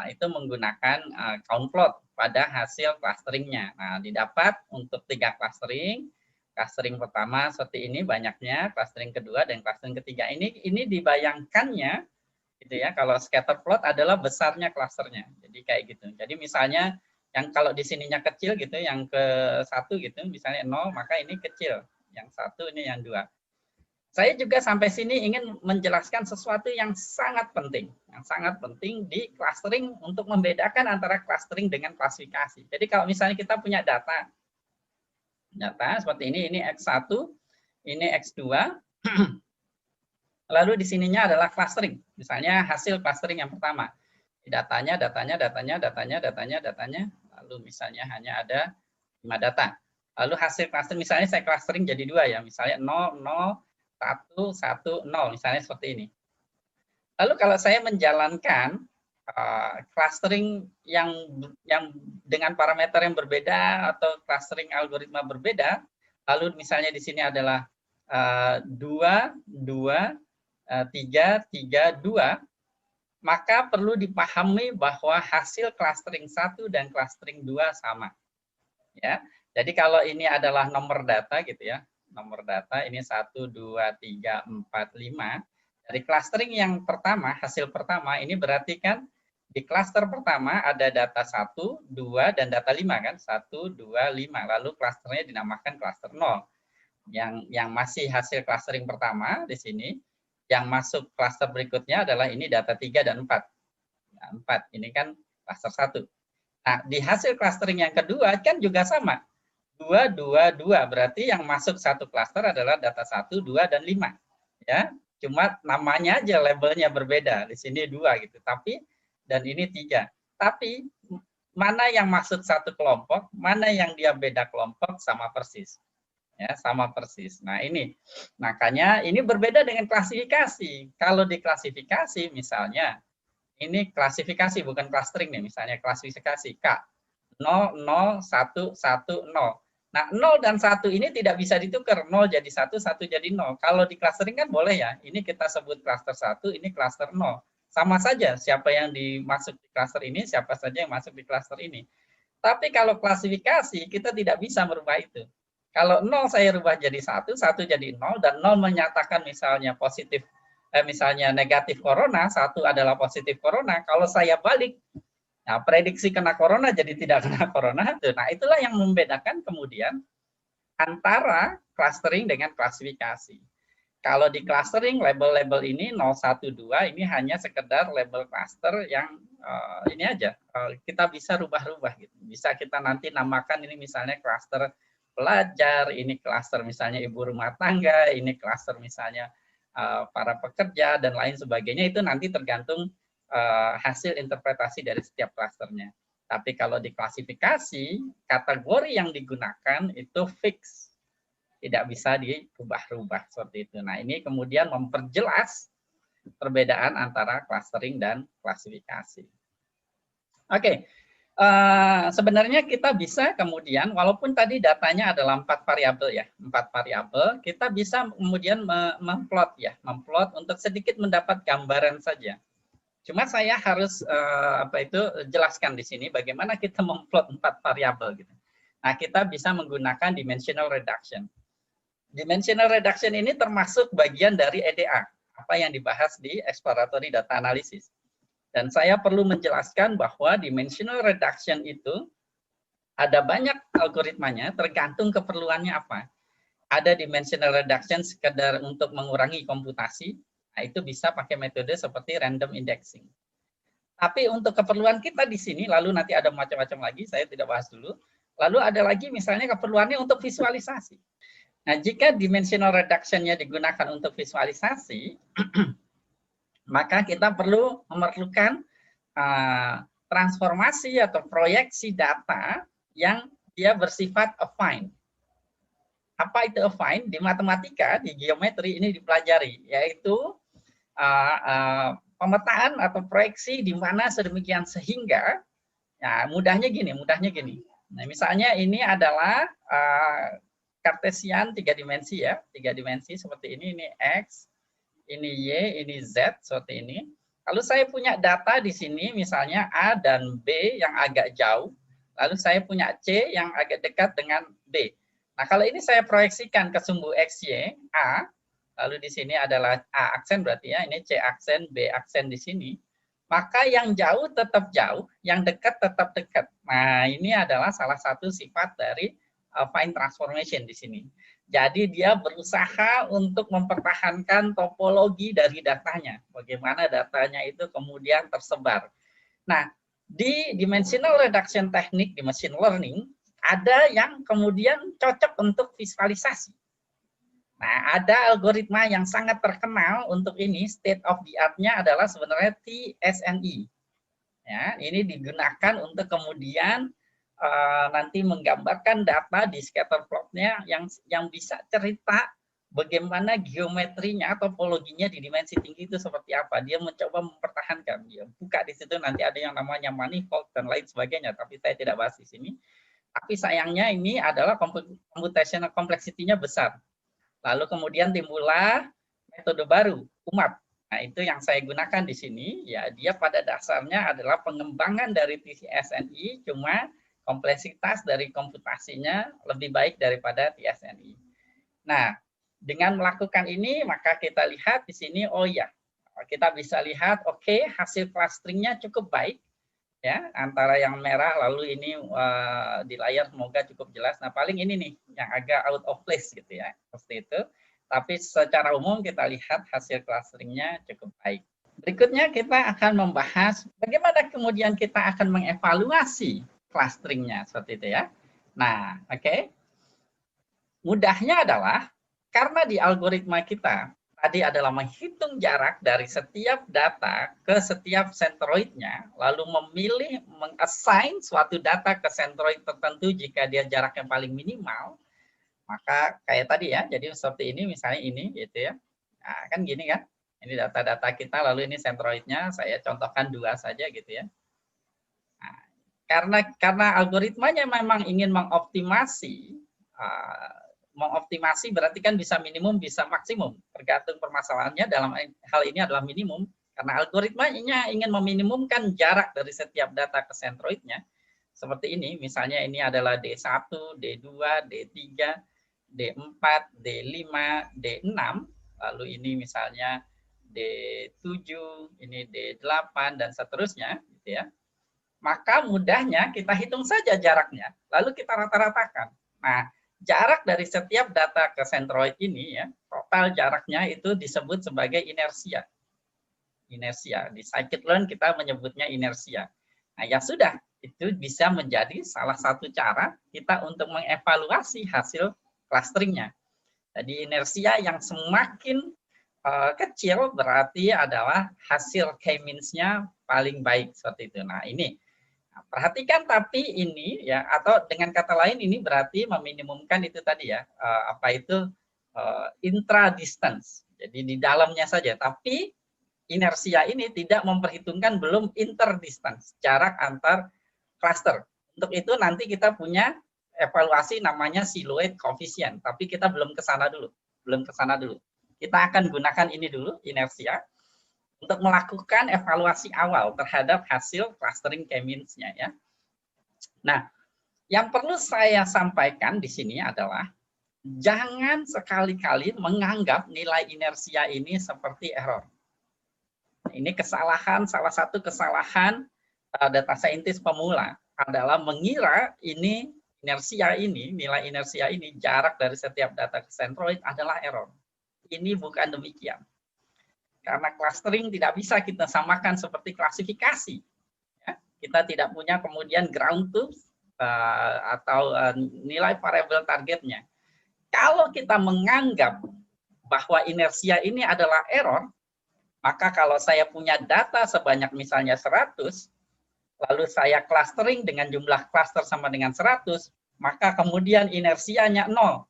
itu menggunakan count plot pada hasil clusteringnya. Nah, didapat untuk 3 clustering. Clustering pertama seperti ini banyaknya, clustering kedua dan clustering ketiga ini dibayangkannya gitu ya. Kalau scatter plot adalah besarnya clusternya. Jadi kayak gitu. Jadi misalnya yang kalau di sininya kecil gitu, yang ke 1 gitu, misalnya 0, maka ini kecil. Yang 1 ini yang 2. Saya juga sampai sini ingin menjelaskan sesuatu yang sangat penting di clustering untuk membedakan antara clustering dengan klasifikasi. Jadi kalau misalnya kita punya data seperti ini X1, ini X2, lalu di sininya adalah clustering. Misalnya hasil clustering yang pertama. Datanya, lalu misalnya hanya ada 5 data. Lalu hasil clustering, misalnya saya clustering jadi 2 ya, misalnya 0, 0, 1, 1, 0, misalnya seperti ini. Lalu kalau saya menjalankan clustering yang dengan parameter yang berbeda atau clustering algoritma berbeda, lalu misalnya di sini adalah 2, 2, 3, 3, 2, maka perlu dipahami bahwa hasil clustering 1 dan clustering 2 sama. Ya. Jadi kalau ini adalah nomor data gitu ya, nomor data ini 1, 2, 3, 4, 5. Dari clustering yang pertama, hasil pertama, ini berarti kan di cluster pertama ada data 1, 2, dan data 5 kan, 1, 2, 5. Lalu clusternya dinamakan cluster 0. Yang masih hasil clustering pertama di sini, yang masuk cluster berikutnya adalah ini data 3 dan 4. Nah, 4, ini kan cluster 1. Nah, di hasil clustering yang kedua kan juga sama. 2, 2, 2. Berarti yang masuk satu cluster adalah data 1, 2, dan 5. Ya, cuma namanya aja labelnya berbeda. Di sini 2 gitu. Tapi dan ini 3. Tapi mana yang masuk satu kelompok, mana yang dia beda kelompok sama persis. Ya, sama persis. Nah, ini makanya ini berbeda dengan klasifikasi. Kalau di klasifikasi misalnya ini klasifikasi bukan clustering nih, misalnya klasifikasi K 0, 0, 1, 1, 0. Nah, 0 dan 1 ini tidak bisa ditukar. 0 jadi 1, 1 jadi 0. Kalau di clustering kan boleh ya. Ini kita sebut cluster 1, ini cluster 0. Sama saja siapa yang dimasuk di cluster ini, siapa saja yang masuk di cluster ini. Tapi kalau klasifikasi, kita tidak bisa merubah itu. Kalau 0 saya rubah jadi 1, 1 jadi 0, dan 0 menyatakan misalnya positif, misalnya negatif corona, 1 adalah positif corona. Kalau saya balik, nah, prediksi kena corona jadi tidak kena corona. Nah, itulah yang membedakan kemudian antara clustering dengan klasifikasi. Kalau di clustering, label-label ini 012 ini hanya sekedar label cluster yang ini aja. Kita bisa rubah-rubah gitu. Bisa kita nanti namakan ini misalnya cluster pelajar, ini cluster misalnya ibu rumah tangga, ini cluster misalnya para pekerja dan lain sebagainya. Itu nanti tergantung hasil interpretasi dari setiap klasternya. Tapi kalau di klasifikasi, kategori yang digunakan itu fix, tidak bisa dirubah-rubah seperti itu. Nah, ini kemudian memperjelas perbedaan antara clustering dan klasifikasi. Oke, sebenarnya kita bisa kemudian, walaupun tadi datanya adalah 4 variabel ya, 4 variabel, kita bisa kemudian memplot ya, memplot untuk sedikit mendapat gambaran saja. Cuma saya harus jelaskan di sini bagaimana kita memplot 4 variabel gitu. Nah, kita bisa menggunakan dimensional reduction. Dimensional reduction ini termasuk bagian dari EDA, apa yang dibahas di exploratory data analysis. Dan saya perlu menjelaskan bahwa dimensional reduction itu ada banyak algoritmanya, tergantung keperluannya apa. Ada dimensional reduction sekedar untuk mengurangi komputasi, nah itu bisa pakai metode seperti random indexing. Tapi untuk keperluan kita di sini, lalu nanti ada macam-macam lagi, saya tidak bahas dulu. Lalu ada lagi misalnya keperluannya untuk visualisasi. Nah, jika dimensional reduction-nya digunakan untuk visualisasi, maka kita memerlukan transformasi atau proyeksi data yang dia bersifat affine. Apa itu affine? Di matematika, di geometri ini dipelajari, yaitu pemetaan atau proyeksi di mana sedemikian sehingga, ya mudahnya gini. Nah, misalnya ini adalah Cartesian 3 dimensi ya, 3 dimensi seperti ini X, ini Y, ini Z seperti ini. Lalu saya punya data di sini, misalnya A dan B yang agak jauh, lalu saya punya C yang agak dekat dengan B. Nah, kalau ini saya proyeksikan ke sumbu XY, A, lalu di sini adalah A aksen berarti ya, ini C aksen, B aksen di sini, maka yang jauh tetap jauh, yang dekat tetap dekat. Nah, ini adalah salah satu sifat dari affine transformation di sini. Jadi dia berusaha untuk mempertahankan topologi dari datanya, bagaimana datanya itu kemudian tersebar. Nah, di dimensional reduction technique, di machine learning, ada yang kemudian cocok untuk visualisasi. Nah, ada algoritma yang sangat terkenal untuk ini, state of the art-nya adalah sebenarnya TSNE. Ya, ini digunakan untuk kemudian nanti menggambarkan data di scatter plot-nya yang bisa cerita bagaimana geometrinya, topologinya di dimensi tinggi itu seperti apa. Dia mencoba mempertahankan. Dia buka di situ nanti ada yang namanya manifold dan lain sebagainya, tapi saya tidak bahas di sini. Tapi sayangnya ini adalah computational complexity-nya besar. Lalu kemudian timbullah metode baru, UMAP. Nah, itu yang saya gunakan di sini. Ya, dia pada dasarnya adalah pengembangan dari TSNE, cuma kompleksitas dari komputasinya lebih baik daripada TSNE. Nah, dengan melakukan ini, maka kita lihat di sini, oh ya, kita bisa lihat, oke, hasil clusteringnya cukup baik. Ya, antara yang merah lalu ini di layar semoga cukup jelas. Nah, paling ini nih yang agak out of place gitu ya, seperti itu. Tapi secara umum kita lihat hasil clusteringnya cukup baik. Berikutnya kita akan membahas bagaimana kemudian kita akan mengevaluasi clusteringnya seperti itu ya. Nah, oke. Mudahnya adalah karena di algoritma kita tadi adalah menghitung jarak dari setiap data ke setiap centroidnya, lalu memilih mengassign suatu data ke centroid tertentu jika dia jaraknya paling minimal, maka kayak tadi ya, jadi seperti ini misalnya ini gitu ya, nah, kan gini kan, ini data-data kita, lalu ini centroidnya, saya contohkan 2 saja gitu ya. Nah, karena algoritmanya memang ingin mengoptimasi, berarti kan bisa minimum, bisa maksimum. Tergantung permasalahannya dalam hal ini adalah minimum. Karena algoritmanya ingin meminimumkan jarak dari setiap data ke centroidnya. Seperti ini, misalnya ini adalah D1, D2, D3, D4, D5, D6. Lalu ini misalnya D7, ini D8, dan seterusnya. Gitu ya. Maka mudahnya kita hitung saja jaraknya, lalu kita rata-ratakan. Nah, jarak dari setiap data ke centroid ini ya, total jaraknya itu disebut sebagai inersia. Inersia. Di scikit-learn kita menyebutnya inersia. Nah, ya sudah, itu bisa menjadi salah satu cara kita untuk mengevaluasi hasil clusteringnya. Jadi inersia yang semakin kecil berarti adalah hasil k-means-nya paling baik seperti itu. Nah, ini. Nah, perhatikan tapi ini ya, atau dengan kata lain ini berarti meminimumkan itu tadi ya, apa itu intra distance. Jadi di dalamnya saja, tapi inersia ini tidak memperhitungkan belum inter distance, jarak antar cluster. Untuk itu nanti kita punya evaluasi namanya silhouette coefficient, tapi kita belum ke sana dulu. Kita akan gunakan ini dulu, inersia, untuk melakukan evaluasi awal terhadap hasil clustering K-means-nya ya. Nah, yang perlu saya sampaikan di sini adalah jangan sekali-kali menganggap nilai inersia ini seperti error. Ini kesalahan, salah satu kesalahan data scientist pemula adalah mengira ini inersia ini, nilai inersia ini, jarak dari setiap data ke centroid adalah error. Ini bukan demikian. Karena clustering tidak bisa kita samakan seperti klasifikasi. Ya, kita tidak punya kemudian ground truth atau nilai variabel targetnya. Kalau kita menganggap bahwa inersia ini adalah error, maka kalau saya punya data sebanyak misalnya 100, lalu saya clustering dengan jumlah cluster sama dengan 100, maka kemudian inersianya 0.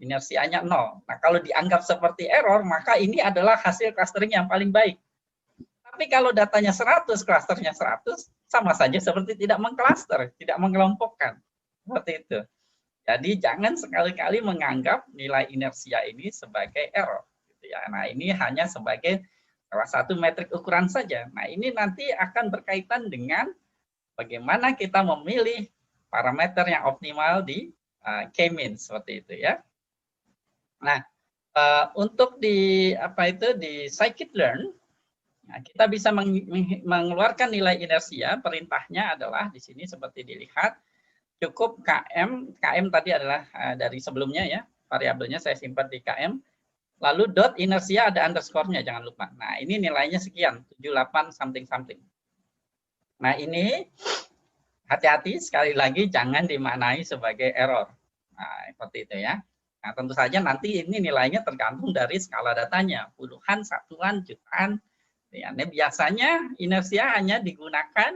Inersianya 0. Nah, kalau dianggap seperti error, maka ini adalah hasil clustering yang paling baik. Tapi kalau datanya 100, clusternya 100, sama saja seperti tidak mengcluster, tidak mengelompokkan. Seperti itu. Jadi jangan sekali-kali menganggap nilai inersia ini sebagai error. Gitu ya. Nah, ini hanya sebagai salah satu metrik ukuran saja. Nah, ini nanti akan berkaitan dengan bagaimana kita memilih parameter yang optimal di K-means seperti itu ya. Nah, untuk di scikit-learn, nah, kita bisa mengeluarkan nilai inersia. Perintahnya adalah di sini seperti dilihat, cukup KM tadi adalah dari sebelumnya ya, variabelnya saya simpan di KM. Lalu dot inersia ada underscore-nya, jangan lupa. Nah, ini nilainya sekian, 78 something. Nah, ini hati-hati sekali lagi jangan dimaknai sebagai error. Nah, seperti itu ya. Nah, tentu saja nanti ini nilainya tergantung dari skala datanya, puluhan, satuan, jutaan. Ya, ini biasanya inersia hanya digunakan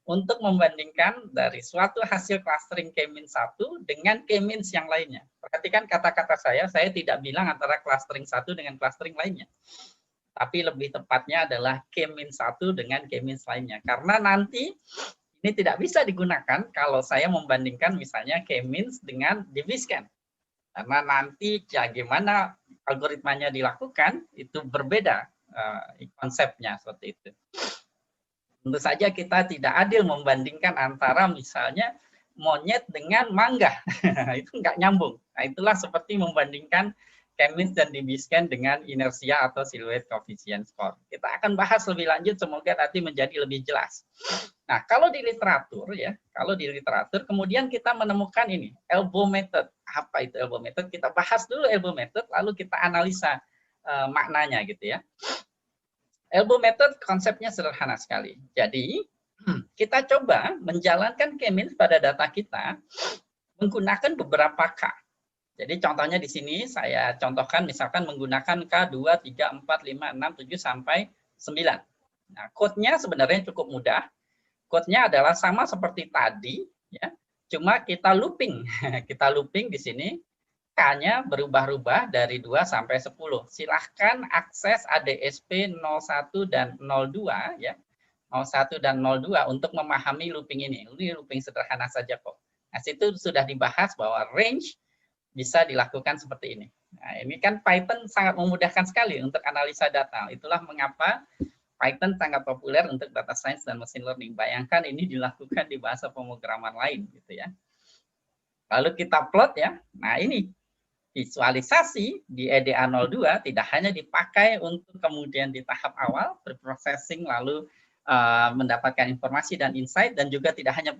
untuk membandingkan dari suatu hasil clustering K-means 1 dengan K-means yang lainnya. Perhatikan kata-kata saya tidak bilang antara clustering 1 dengan clustering lainnya. Tapi lebih tepatnya adalah K-means 1 dengan K-means lainnya. Karena nanti ini tidak bisa digunakan kalau saya membandingkan misalnya K-means dengan diviscan. Karena nanti bagaimana algoritmanya dilakukan itu berbeda konsepnya seperti itu. Tentu saja kita tidak adil membandingkan antara misalnya monyet dengan mangga. Itu nggak nyambung. Nah, itulah seperti membandingkan K-means dan diviscan dengan inersia atau silhouette coefficient score. Kita akan bahas lebih lanjut, semoga nanti menjadi lebih jelas. Nah, kalau di literatur kemudian kita menemukan ini, elbow method. Apa itu elbow method? Kita bahas dulu elbow method, lalu kita analisa maknanya gitu ya. Elbow method konsepnya sederhana sekali. Jadi, kita coba menjalankan K-means pada data kita menggunakan beberapa K. Jadi contohnya di sini saya contohkan misalkan menggunakan K 2, 3, 4, 5, 6, 7 sampai 9. Nah, code-nya sebenarnya cukup mudah. Code-nya adalah sama seperti tadi ya. Cuma kita looping. Kita looping di sini K-nya berubah-ubah dari 2 sampai 10. Silahkan akses ADSP 01 dan 02 ya. 01 dan 02 untuk memahami looping ini. Ini looping sederhana saja kok. Nah, situ sudah dibahas bahwa range bisa dilakukan seperti ini. Nah, ini kan Python sangat memudahkan sekali untuk analisa data. Itulah mengapa Python sangat populer untuk data science dan machine learning. Bayangkan ini dilakukan di bahasa pemrograman lain gitu ya. Lalu kita plot ya. Nah, ini visualisasi di EDA02 tidak hanya dipakai untuk kemudian di tahap awal berprocessing lalu mendapatkan informasi dan insight, dan juga tidak hanya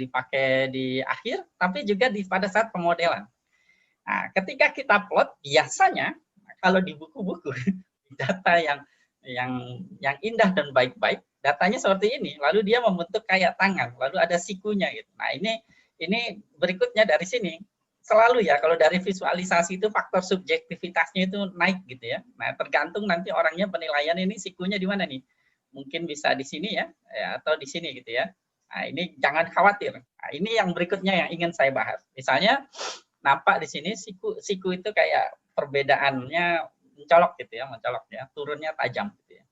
dipakai di akhir, tapi juga pada saat pemodelan. Nah, ketika kita plot, biasanya kalau di buku-buku data yang indah dan baik-baik, datanya seperti ini, lalu dia membentuk kayak tangan, lalu ada sikunya gitu. Nah, ini berikutnya dari sini. Selalu ya, kalau dari visualisasi itu faktor subjektivitasnya itu naik gitu ya. Nah, tergantung nanti orangnya penilaian ini sikunya di mana nih. Mungkin bisa di sini ya atau di sini gitu ya. Nah, ini jangan khawatir. Nah, ini yang berikutnya yang ingin saya bahas. Misalnya nampak di sini siku itu kayak perbedaannya mencolok gitu ya, mencolok ya, turunnya tajam gitu ya.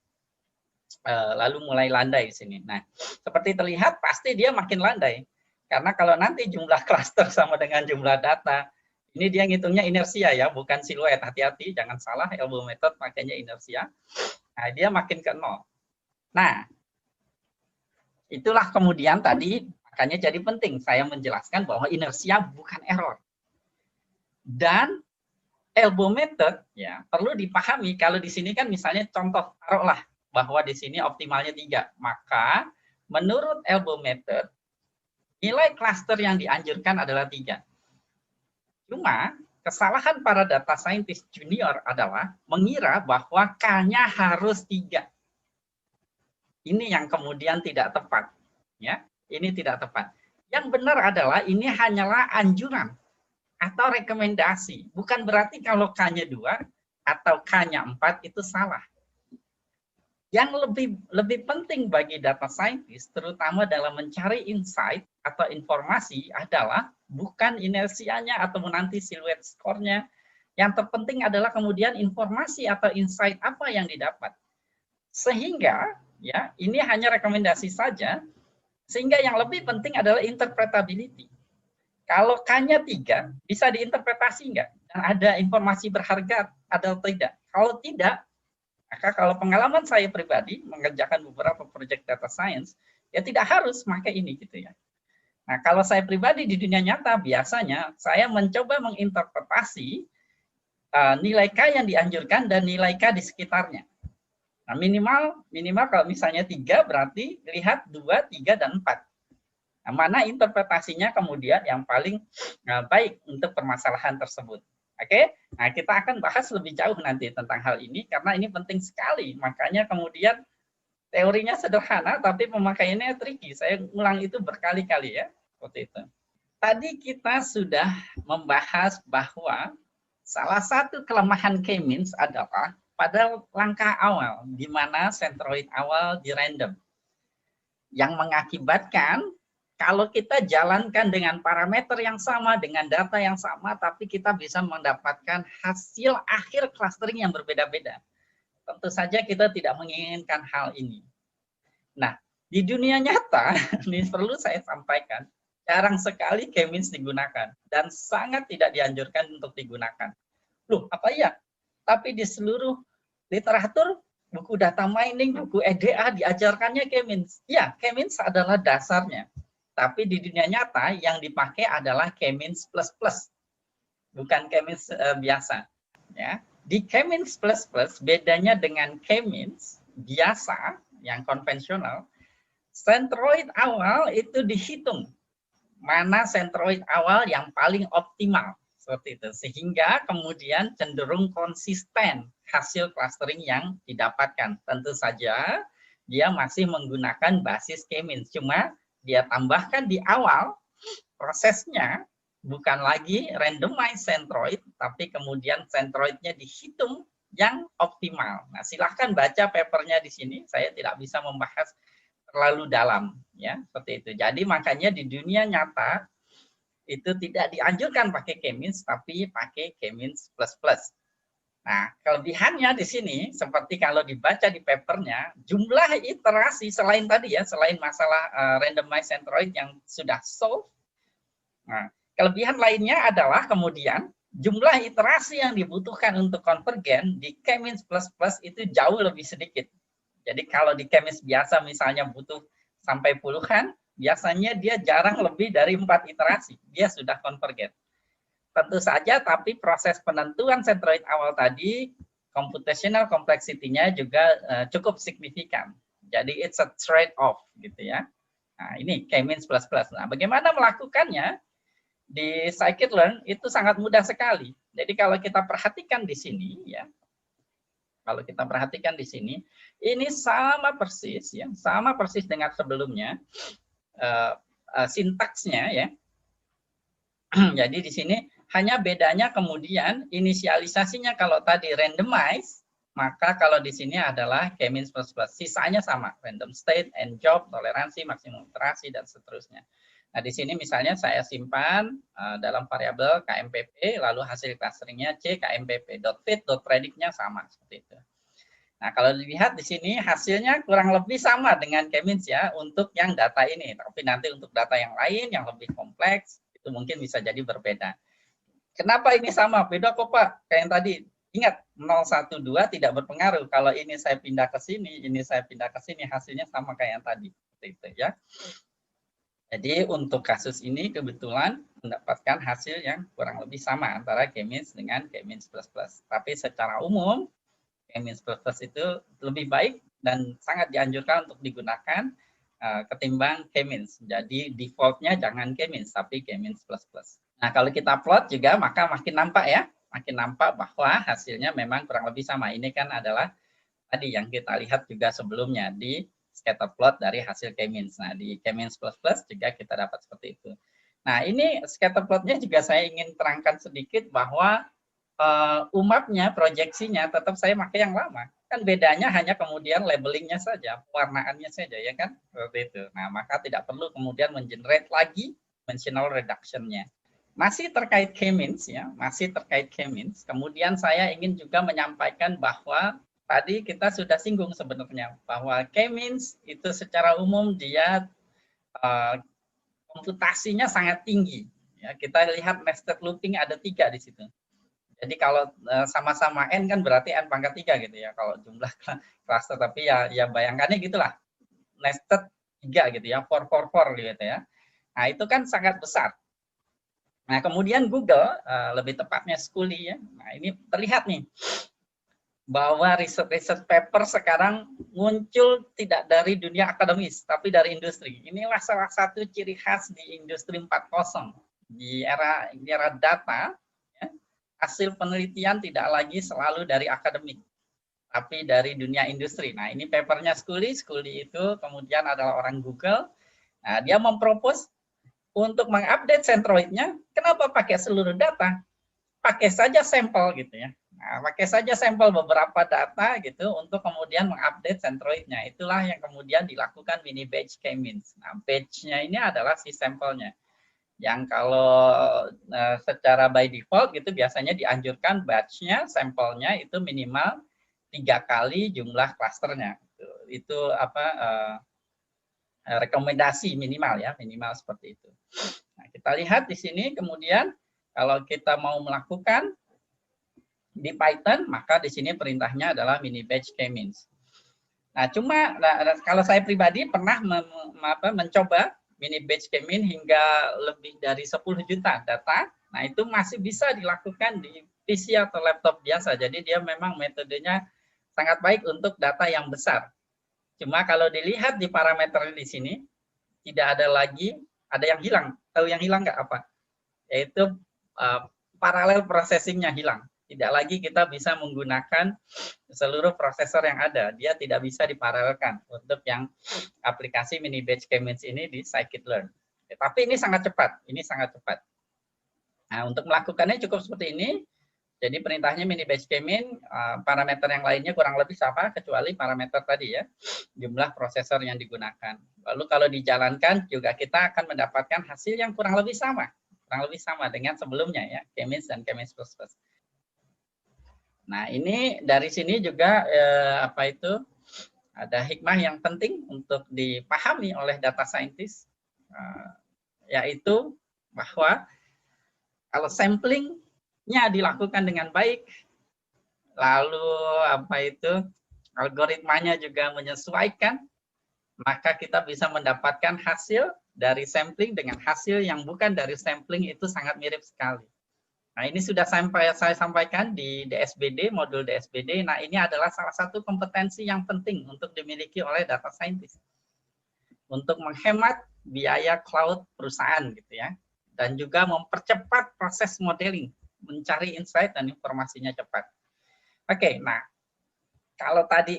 Lalu mulai landai di sini. Nah, seperti terlihat pasti dia makin landai. Karena kalau nanti jumlah klaster sama dengan jumlah data, ini dia ngitungnya inersia ya, bukan siluet. Hati-hati, jangan salah, elbow method makanya inersia. Nah, dia makin ke nol. Nah, itulah kemudian tadi, makanya jadi penting saya menjelaskan bahwa inersia bukan error. Dan elbow method ya perlu dipahami kalau di sini kan misalnya contoh taruhlah bahwa di sini optimalnya 3, maka menurut elbow method nilai cluster yang dianjurkan adalah 3. Cuma kesalahan para data scientist junior adalah mengira bahwa K-nya harus 3. Ini yang kemudian tidak tepat, ya. Ini tidak tepat. Yang benar adalah ini hanyalah anjuran atau rekomendasi. Bukan berarti kalau K-nya 2 atau K-nya 4 itu salah. Yang lebih penting bagi data scientist, terutama dalam mencari insight atau informasi adalah bukan inersianya atau nanti siluet skornya. Yang terpenting adalah kemudian informasi atau insight apa yang didapat. Sehingga ya ini hanya rekomendasi saja. Sehingga yang lebih penting adalah interpretability. Kalau K-nya 3, bisa diinterpretasi enggak? Dan ada informasi berharga atau tidak? Kalau tidak, maka kalau pengalaman saya pribadi mengerjakan beberapa proyek data science, ya tidak harus pakai ini gitu ya. Nah, kalau saya pribadi di dunia nyata biasanya saya mencoba menginterpretasi nilai K yang dianjurkan dan nilai K di sekitarnya. Nah, minimal kalau misalnya 3 berarti lihat 2, 3 dan 4. Nah, mana interpretasinya kemudian yang paling baik untuk permasalahan tersebut. Oke, nah kita akan bahas lebih jauh nanti tentang hal ini karena ini penting sekali. Makanya kemudian teorinya sederhana tapi pemakaiannya tricky. Saya ulang itu berkali-kali ya, seperti itu. Tadi kita sudah membahas bahwa salah satu kelemahan K-means adalah pada langkah awal, di mana centroid awal di random, yang mengakibatkan kalau kita jalankan dengan parameter yang sama, dengan data yang sama, tapi kita bisa mendapatkan hasil akhir clustering yang berbeda-beda. Tentu saja kita tidak menginginkan hal ini. Nah, di dunia nyata, ini perlu saya sampaikan, jarang sekali K-means digunakan, dan sangat tidak dianjurkan untuk digunakan. Loh, apa ya? Tapi di seluruh literatur, buku data mining, buku EDA, diajarkannya K-means. Ya, K-means adalah dasarnya. Tapi di dunia nyata yang dipakai adalah K-means plus plus, bukan K-means biasa. Ya, di K-means plus plus bedanya dengan K-means biasa yang konvensional, centroid awal itu dihitung mana centroid awal yang paling optimal seperti itu, sehingga kemudian cenderung konsisten hasil clustering yang didapatkan. Tentu saja dia masih menggunakan basis K-means, cuma dia tambahkan di awal prosesnya bukan lagi randomized centroid, tapi kemudian centroidnya dihitung yang optimal. Nah, silahkan baca papernya di sini. Saya tidak bisa membahas terlalu dalam, ya seperti itu. Jadi makanya di dunia nyata itu tidak dianjurkan pakai K-means, tapi pakai K-means plus plus. Nah, kelebihannya di sini, seperti kalau dibaca di papernya, jumlah iterasi selain tadi ya, selain masalah randomized centroid yang sudah solve, nah, kelebihan lainnya adalah kemudian jumlah iterasi yang dibutuhkan untuk konvergen di K-means plus plus itu jauh lebih sedikit. Jadi kalau di K-means biasa misalnya butuh sampai puluhan, biasanya dia jarang lebih dari 4 iterasi, dia sudah konvergen. Tentu saja, tapi proses penentuan centroid awal tadi, computational complexity-nya juga cukup signifikan. Jadi it's a trade-off gitu ya. Nah, ini K-means plus plus. Nah, bagaimana melakukannya? Di scikit-learn itu sangat mudah sekali. Jadi kalau kita perhatikan di sini ya, kalau kita perhatikan di sini, ini sama persis ya, sama persis dengan sebelumnya sintaksnya ya. Jadi di sini hanya bedanya kemudian inisialisasinya kalau tadi randomize, maka kalau di sini adalah K-means plus plus. Sisanya sama, random state, end job, toleransi, maksimum iterasi, dan seterusnya. Nah, di sini misalnya saya simpan dalam variabel KMPP, lalu hasil clusteringnya C, KMPP, .fit, .predictnya sama, seperti itu. Nah, kalau dilihat di sini hasilnya kurang lebih sama dengan K-means ya, untuk yang data ini. Tapi nanti untuk data yang lain, yang lebih kompleks, itu mungkin bisa jadi berbeda. Kenapa ini sama? Beda kok Pak, kayak yang tadi. Ingat, 012 tidak berpengaruh. Kalau ini saya pindah ke sini, ini saya pindah ke sini, hasilnya sama kayak yang tadi. Seperti itu ya. Jadi untuk kasus ini kebetulan mendapatkan hasil yang kurang lebih sama antara K-means dengan K-means plus plus. Tapi secara umum, K-means plus plus itu lebih baik dan sangat dianjurkan untuk digunakan ketimbang K-means. Jadi defaultnya jangan K-means, tapi K-means plus plus. Nah, kalau kita plot juga, maka makin nampak ya. Makin nampak bahwa hasilnya memang kurang lebih sama. Ini kan adalah tadi yang kita lihat juga sebelumnya di scatter plot dari hasil K-means. Nah, di K-means plus plus juga kita dapat seperti itu. Nah, ini scatter plotnya juga saya ingin terangkan sedikit bahwa UMAP-nya, proyeksinya tetap saya pakai yang lama. Kan bedanya hanya kemudian labelingnya saja, pewarnaannya saja, ya kan? Seperti itu. Nah, maka tidak perlu kemudian mengenerate lagi dimensional reduction-nya. Masih terkait K-means ya, masih terkait K-means. Kemudian saya ingin juga menyampaikan bahwa tadi kita sudah singgung sebenarnya bahwa K-means itu secara umum dia komputasinya sangat tinggi. Ya, kita lihat nested looping ada 3 di situ. Jadi kalau sama-sama N kan berarti N pangkat 3 gitu ya, kalau jumlah cluster, tapi ya bayangkannya gitulah, nested 3 gitu ya, 444 gitu ya. Nah itu kan sangat besar. Nah, kemudian Google, lebih tepatnya Schoolly ya. Nah, ini terlihat nih bahwa riset paper sekarang muncul tidak dari dunia akademis, tapi dari industri. Inilah salah satu ciri khas di industri 4.0. Di era data, ya, hasil penelitian tidak lagi selalu dari akademik, tapi dari dunia industri. Nah, ini papernya Schoolly. Schoolly itu kemudian adalah orang Google. Nah, dia mempropos untuk mengupdate Centroid-nya, kenapa pakai seluruh data? Pakai saja sampel gitu ya. Nah, pakai saja sampel beberapa data gitu untuk kemudian mengupdate Centroid-nya. Itulah yang kemudian dilakukan mini batch K-means. Nah, batch-nya ini adalah si sampelnya. Yang kalau secara by default gitu biasanya dianjurkan batch-nya, sampelnya itu minimal 3 kali jumlah klasternya. Itu apa rekomendasi minimal ya, minimal seperti itu. Nah, kita lihat di sini kemudian kalau kita mau melakukan di Python, maka di sini perintahnya adalah mini batch K-means. Nah, cuma kalau saya pribadi pernah mencoba mini batch K-means hingga lebih dari 10 juta data. Nah, itu masih bisa dilakukan di PC atau laptop biasa. Jadi dia memang metodenya sangat baik untuk data yang besar. Cuma kalau dilihat di parameter di sini, tidak ada lagi, ada yang hilang. Tahu yang hilang nggak apa? Yaitu paralel processing-nya hilang. Tidak lagi kita bisa menggunakan seluruh prosesor yang ada. Dia tidak bisa diparalelkan untuk yang aplikasi mini batch K-means ini di scikit-learn. Tapi ini sangat cepat. Ini sangat cepat. Nah, untuk melakukannya cukup seperti ini. Jadi perintahnya mini batch K-means, parameter yang lainnya kurang lebih sama kecuali parameter tadi ya, jumlah prosesor yang digunakan. Lalu kalau dijalankan juga kita akan mendapatkan hasil yang kurang lebih sama dengan sebelumnya ya, K-means dan K-means plus plus. Nah, ini dari sini juga ada hikmah yang penting untuk dipahami oleh data scientist, yaitu bahwa kalau sampling dilakukan dengan baik, lalu algoritmanya juga menyesuaikan, maka kita bisa mendapatkan hasil dari sampling dengan hasil yang bukan dari sampling itu sangat mirip sekali. Nah, ini sudah saya sampaikan di DSBD, modul DSBD. Nah, ini adalah salah satu kompetensi yang penting untuk dimiliki oleh data scientist untuk menghemat biaya cloud perusahaan gitu ya, dan juga mempercepat proses modeling, mencari insight dan informasinya cepat. Oke, nah kalau tadi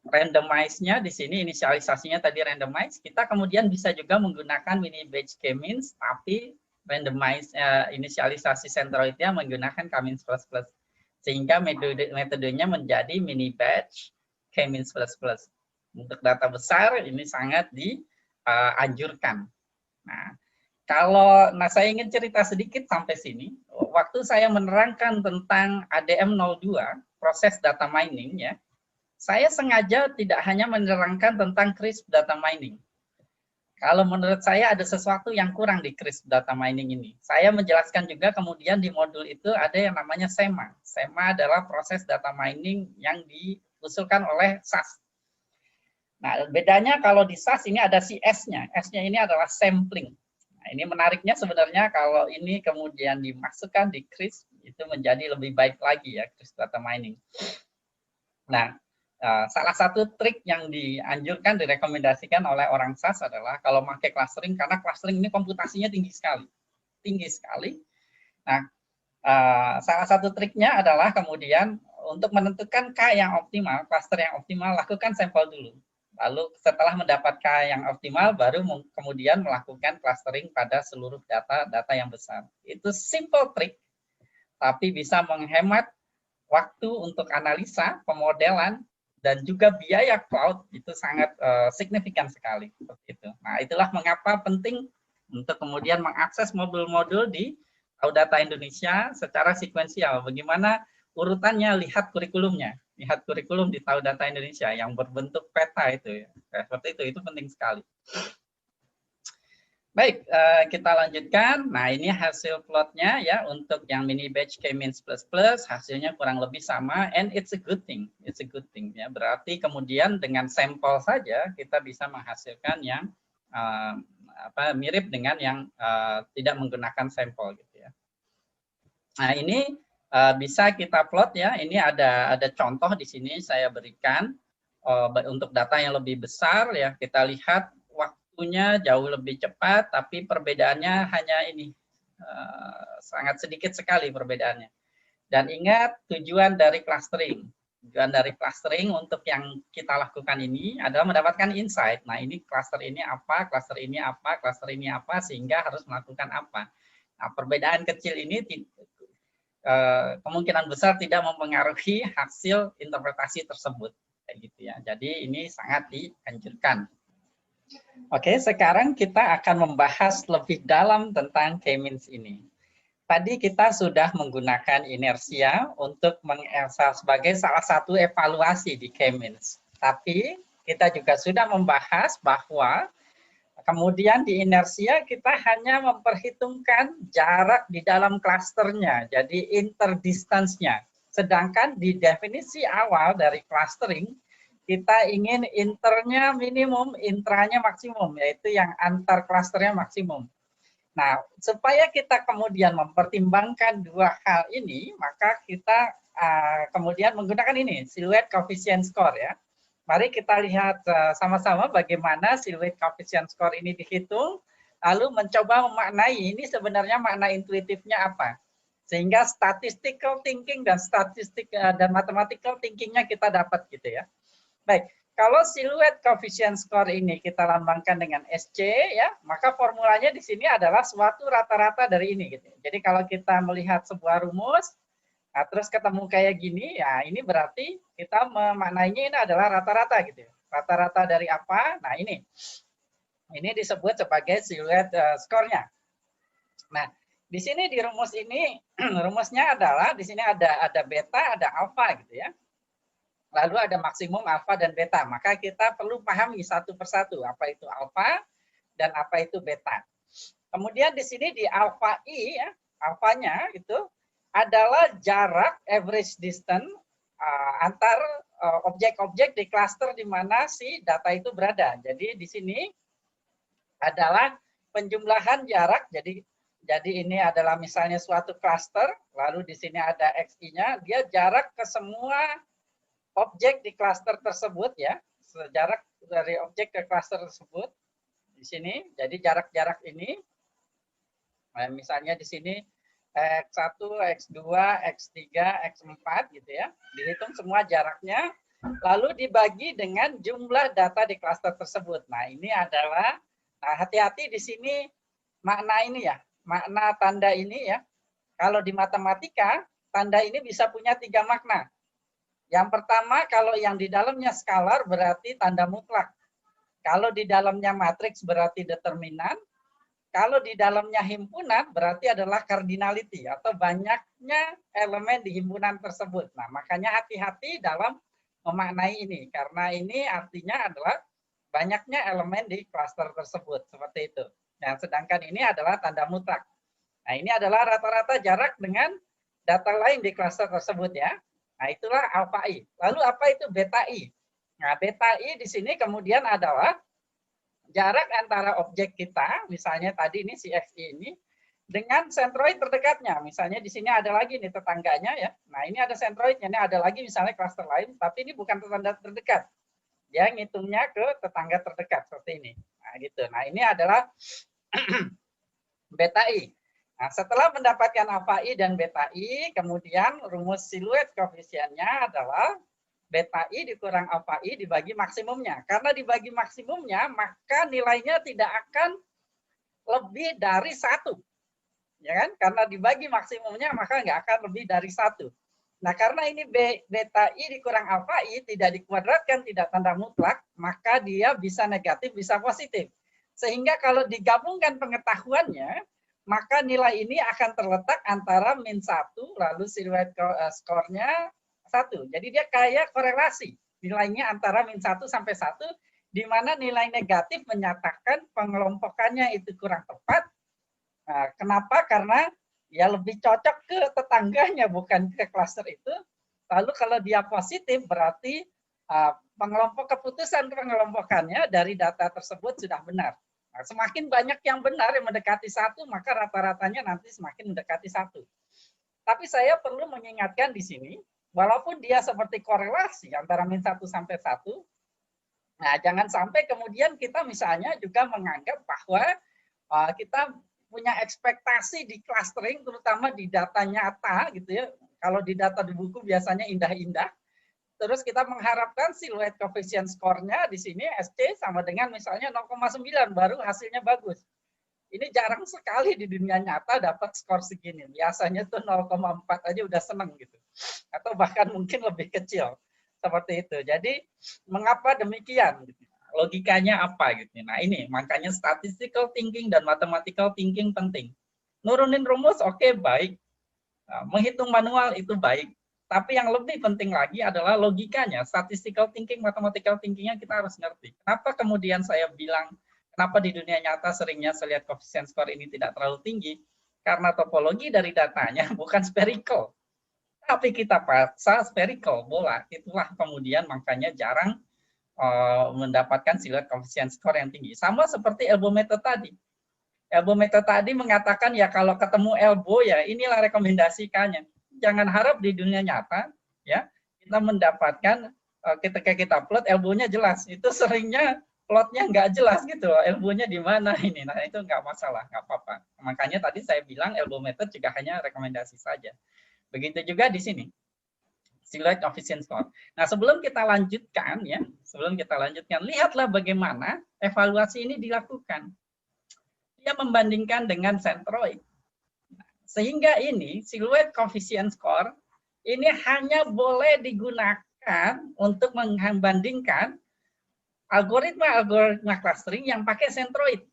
randomize-nya di sini inisialisasinya tadi randomize, kita kemudian bisa juga menggunakan mini batch K-means, tapi randomize inisialisasi Centroid-nya menggunakan K-means plus plus. Sehingga metodenya menjadi mini batch K-means plus plus. Untuk data besar ini sangat dianjurkan. Nah, saya ingin cerita sedikit sampai sini. Waktu saya menerangkan tentang ADM 02, proses data mining ya, saya sengaja tidak hanya menerangkan tentang crisp data mining. Kalau menurut saya ada sesuatu yang kurang di crisp data mining ini. Saya menjelaskan juga kemudian di modul itu ada yang namanya SEMA. SEMA adalah proses data mining yang diusulkan oleh SAS. Nah, bedanya kalau di SAS ini ada si S-nya. S-nya ini adalah sampling. Nah, ini menariknya sebenarnya kalau ini kemudian dimasukkan di crisp, itu menjadi lebih baik lagi ya, crisp data mining. Nah, salah satu trik yang dianjurkan, direkomendasikan oleh orang SAS adalah kalau pakai clustering, karena clustering ini komputasinya tinggi sekali. Tinggi sekali. Nah, salah satu triknya adalah kemudian untuk menentukan K yang optimal, cluster yang optimal, lakukan sampel dulu. Lalu setelah mendapat K yang optimal, baru kemudian melakukan clustering pada seluruh data yang besar. Itu simple trick, tapi bisa menghemat waktu untuk analisa, pemodelan, dan juga biaya cloud itu sangat signifikan sekali. Seperti itu. Nah, itulah mengapa penting untuk kemudian mengakses modul-modul di Tahu Data Indonesia secara sekuensial. Bagaimana urutannya, lihat kurikulumnya. Lihat kurikulum di Tahu Data Indonesia yang berbentuk peta itu. Ya. Seperti itu penting sekali. Baik, kita lanjutkan. Nah, ini hasil plotnya ya untuk yang mini batch K-means plus plus, hasilnya kurang lebih sama, and it's a good thing. It's a good thing ya. Berarti kemudian dengan sampel saja kita bisa menghasilkan yang mirip dengan yang tidak menggunakan sampel gitu ya. Nah, ini bisa kita plot ya. Ini ada contoh di sini saya berikan untuk data yang lebih besar ya. Kita lihat waktunya jauh lebih cepat, tapi perbedaannya hanya ini, sangat sedikit sekali perbedaannya. Dan ingat tujuan dari clustering. Tujuan dari clustering untuk yang kita lakukan ini adalah mendapatkan insight. Nah, ini cluster ini apa, cluster ini apa, cluster ini apa, sehingga harus melakukan apa. Nah, perbedaan kecil ini kemungkinan besar tidak mempengaruhi hasil interpretasi tersebut. Kayak gitu ya. Jadi ini sangat dianjurkan. Oke, sekarang kita akan membahas lebih dalam tentang K-means ini. Tadi kita sudah menggunakan inersia untuk sebagai salah satu evaluasi di K-means. Tapi kita juga sudah membahas bahwa kemudian di inersia kita hanya memperhitungkan jarak di dalam klasternya, jadi interdistance-nya. Sedangkan di definisi awal dari clustering, kita ingin internya minimum, intranya maksimum, yaitu yang antar klasternya maksimum. Nah, supaya kita kemudian mempertimbangkan dua hal ini, maka kita kemudian menggunakan ini, silhouette coefficient score ya. Mari kita lihat sama-sama bagaimana silhouette coefficient score ini dihitung, lalu mencoba memaknai ini sebenarnya makna intuitifnya apa. Sehingga statistical thinking dan mathematical thinkingnya kita dapat gitu ya. Baik, kalau silhouette coefficient score ini kita lambangkan dengan SC ya, maka formulanya di sini adalah suatu rata-rata dari ini gitu. Jadi kalau kita melihat sebuah rumus, nah terus ketemu kayak gini, ya ini berarti kita memaknainya ini adalah rata-rata gitu. Rata-rata dari apa? Nah ini disebut sebagai silhouette score-nya. Nah di sini di rumus ini rumusnya adalah di sini ada beta, ada alfa gitu ya. Lalu ada maksimum alfa dan beta. Maka kita perlu pahami satu persatu apa itu alfa dan apa itu beta. Kemudian di sini di alfa I ya, alfanya itu adalah jarak average distance antar objek-objek di cluster di mana si data itu berada. Jadi di sini adalah penjumlahan jarak. Jadi ini adalah misalnya suatu cluster, lalu di sini ada XI-nya, dia jarak ke semua objek di klaster tersebut ya, jarak dari objek ke klaster tersebut di sini. Jadi jarak-jarak ini, misalnya di sini X1, X2, X3, X4 gitu ya, dihitung semua jaraknya, lalu dibagi dengan jumlah data di klaster tersebut. Nah ini adalah, hati-hati di sini makna ini ya, makna tanda ini ya. Kalau di matematika tanda ini bisa punya 3 makna. Yang pertama, kalau yang di dalamnya skalar berarti tanda mutlak. Kalau di dalamnya matriks berarti determinan. Kalau di dalamnya himpunan berarti adalah cardinality atau banyaknya elemen di himpunan tersebut. Nah, makanya hati-hati dalam memaknai ini karena ini artinya adalah banyaknya elemen di klaster tersebut seperti itu. Nah, sedangkan ini adalah tanda mutlak. Nah, ini adalah rata-rata jarak dengan data lain di klaster tersebut ya. Nah, itulah alpha I. Lalu apa itu beta I? Nah, beta I di sini kemudian adalah jarak antara objek kita, misalnya tadi ini si XI ini, dengan sentroid terdekatnya. Misalnya di sini ada lagi nih tetangganya ya. Nah, ini ada sentroidnya, ini ada lagi misalnya klaster lain, tapi ini bukan tetangga terdekat. Dia ngitungnya ke tetangga terdekat seperti ini. Nah, gitu. Nah, ini adalah beta I. Nah, setelah mendapatkan alpha I dan beta I, kemudian rumus siluet koefisiennya adalah beta I dikurang alpha I dibagi maksimumnya. Karena dibagi maksimumnya, maka nilainya tidak akan lebih dari 1. Ya kan? Karena dibagi maksimumnya, maka nggak akan lebih dari 1. Nah, karena ini beta I dikurang alpha I tidak dikuadratkan, tidak tanda mutlak, maka dia bisa negatif, bisa positif. Sehingga kalau digabungkan pengetahuannya, maka nilai ini akan terletak antara min 1, lalu siluet skornya 1. Jadi dia kayak korelasi nilainya antara min 1 sampai 1, di mana nilai negatif menyatakan pengelompokannya itu kurang tepat. Nah, kenapa? Karena ya lebih cocok ke tetangganya, bukan ke klaster itu. Lalu kalau dia positif, berarti keputusan pengelompokannya dari data tersebut sudah benar. Nah, semakin banyak yang benar yang mendekati 1, maka rata-ratanya nanti semakin mendekati 1. Tapi saya perlu mengingatkan di sini, walaupun dia seperti korelasi antara min 1 sampai 1, nah jangan sampai kemudian kita misalnya juga menganggap bahwa kita punya ekspektasi di clustering, terutama di data nyata gitu ya. Kalau di data di buku biasanya indah-indah. Terus kita mengharapkan siluet koefisien skornya di sini SC sama dengan misalnya 0,9 baru hasilnya bagus. Ini jarang sekali di dunia nyata dapat skor segini. Biasanya tuh 0,4 aja udah seneng gitu. Atau bahkan mungkin lebih kecil. Seperti itu. Jadi mengapa demikian? Logikanya apa gitu. Nah, ini makanya statistical thinking dan mathematical thinking penting. Nurunin rumus oke, baik. Nah, menghitung manual itu baik. Tapi yang lebih penting lagi adalah logikanya, statistical thinking, mathematical thinking-nya kita harus ngerti. Kenapa kemudian saya bilang, kenapa di dunia nyata seringnya saya lihat koefisien skor ini tidak terlalu tinggi? Karena topologi dari datanya bukan spherical. Tapi kita paksa spherical, bola. Itulah kemudian makanya jarang mendapatkan siluet koefisien skor yang tinggi. Sama seperti elbow method tadi. Elbow method tadi mengatakan ya kalau ketemu elbow ya inilah rekomendasikannya. Jangan harap di dunia nyata ya kita mendapatkan ketika kita plot elbow-nya jelas. Itu seringnya plotnya nggak jelas gitu. Elbow-nya di mana ini. Nah, itu nggak masalah, nggak apa-apa. Makanya tadi saya bilang elbow method juga hanya rekomendasi saja. Begitu juga di sini. Siluet koefisien skor. Nah, sebelum kita lanjutkan ya, lihatlah bagaimana evaluasi ini dilakukan. Dia membandingkan dengan sentroid. Sehingga ini siluet koefisien skor ini hanya boleh digunakan untuk membandingkan algoritma clustering yang pakai sentroid.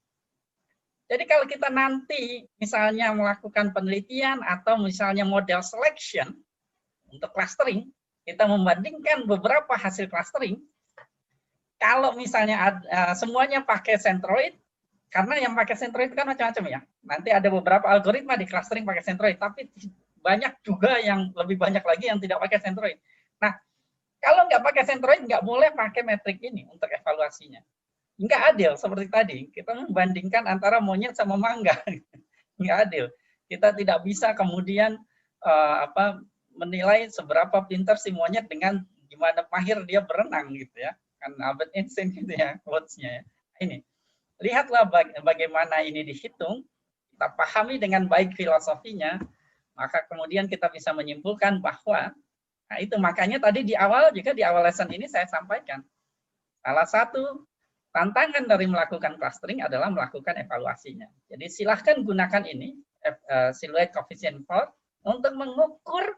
Jadi kalau kita nanti misalnya melakukan penelitian atau misalnya model selection untuk clustering, kita membandingkan beberapa hasil clustering. Kalau misalnya semuanya pakai sentroid, karena yang pakai sentroid kan macam-macam ya. Nanti ada beberapa algoritma di clustering pakai sentroid, tapi banyak juga yang lebih banyak lagi yang tidak pakai sentroid. Nah, kalau nggak pakai sentroid, nggak boleh pakai metrik ini untuk evaluasinya. Nggak adil seperti tadi. Kita membandingkan antara monyet sama mangga. Nggak adil. Kita tidak bisa kemudian menilai seberapa pintar si monyet dengan gimana mahir dia berenang gitu ya. Kan Albert Einstein gitu ya quotes-nya ya. Ini. Lihatlah bagaimana ini dihitung, kita pahami dengan baik filosofinya, maka kemudian kita bisa menyimpulkan bahwa, nah itu makanya tadi di awal lesson ini saya sampaikan, salah satu tantangan dari melakukan clustering adalah melakukan evaluasinya. Jadi silahkan gunakan ini, siluet koefisien skor, untuk mengukur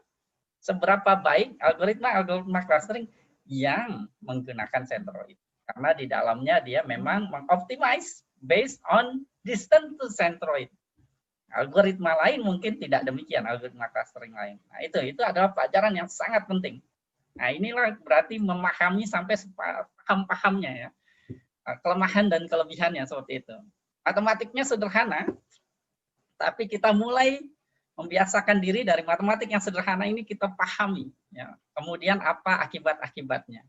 seberapa baik algoritma clustering yang menggunakan centroid. Karena di dalamnya dia memang mengoptimize based on distance to centroid. Algoritma lain mungkin tidak demikian, algoritma clustering lain. Nah, itu adalah pelajaran yang sangat penting. Nah, inilah berarti memahami sampai paham-pahamnya ya. Kelemahan dan kelebihannya seperti itu. Matematiknya sederhana, tapi kita mulai membiasakan diri dari matematik yang sederhana ini kita pahami. Ya. Kemudian apa akibat-akibatnya.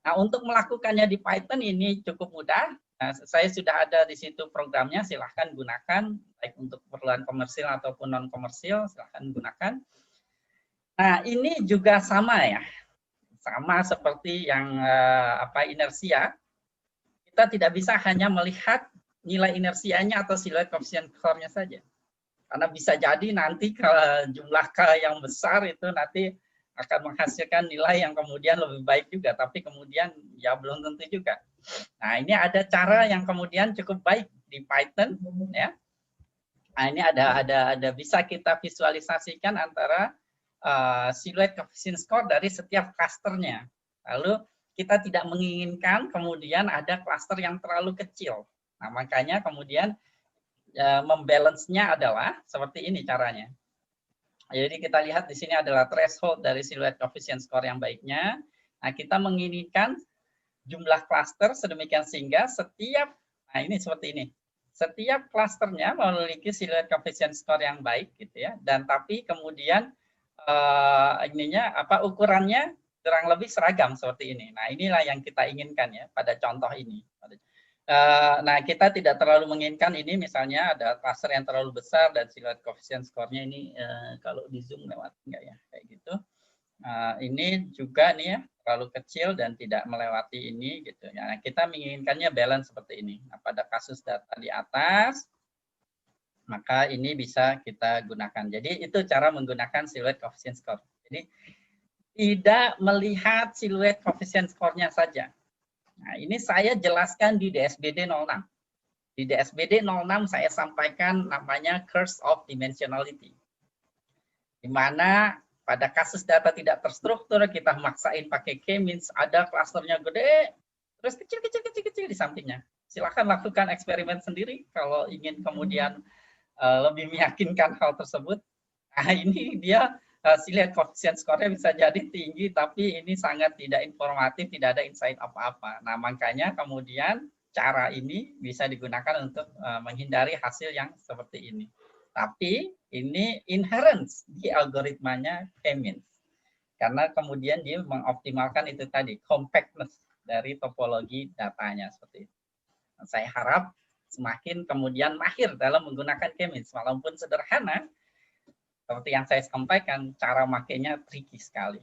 Nah, untuk melakukannya di Python ini cukup mudah. Nah, saya sudah ada di situ programnya, silahkan gunakan, baik untuk keperluan komersil ataupun non-komersil, silahkan gunakan. Nah, ini juga sama ya, sama seperti yang inersia. Kita tidak bisa hanya melihat nilai inersianya atau siluet koefisien skornya saja. Karena bisa jadi nanti kalau jumlah K yang besar itu nanti akan menghasilkan nilai yang kemudian lebih baik juga, tapi kemudian ya belum tentu juga. Nah, ini ada cara yang kemudian cukup baik di Python ya. Nah, ini ada bisa kita visualisasikan antara siluet koefisien skor dari setiap klasternya. Lalu kita tidak menginginkan kemudian ada klaster yang terlalu kecil. Nah, makanya kemudian membalance-nya adalah seperti ini caranya. Jadi kita lihat di sini adalah threshold dari siluet koefisien skor yang baiknya. Nah, kita menginginkan jumlah klaster sedemikian sehingga setiap, nah ini seperti ini. Setiap klasternya memiliki siluet koefisien skor yang baik gitu ya. Dan tapi kemudian ukurannya kurang lebih seragam seperti ini. Nah, inilah yang kita inginkan ya pada contoh ini. Nah, kita tidak terlalu menginginkan ini misalnya ada klaster yang terlalu besar dan siluet koefisien skornya ini kalau di zoom lewat enggak ya kayak gitu. Ini juga nih ya terlalu kecil dan tidak melewati ini gitu ya. Nah, kita menginginkannya balance seperti ini. Nah, pada kasus data di atas maka ini bisa kita gunakan. Jadi itu cara menggunakan siluet koefisien skor. Jadi tidak melihat siluet koefisien skornya saja. Nah, ini saya jelaskan di DSBD 06. Di DSBD 06 saya sampaikan namanya curse of dimensionality. Di mana pada kasus data tidak terstruktur kita maksain pakai k-means, ada klasternya gede, terus kecil di sampingnya. Silakan lakukan eksperimen sendiri kalau ingin kemudian lebih meyakinkan hal tersebut. Nah, ini dia siluet koefisien skornya bisa jadi tinggi, tapi ini sangat tidak informatif, tidak ada insight apa-apa. Nah, makanya kemudian cara ini bisa digunakan untuk menghindari hasil yang seperti ini. Tapi ini inherent di algoritmanya k-means. Karena kemudian dia mengoptimalkan itu tadi, compactness dari topologi datanya seperti itu. Nah, saya harap semakin kemudian mahir dalam menggunakan k-means, walaupun sederhana, seperti yang saya sampaikan, cara makainya tricky sekali.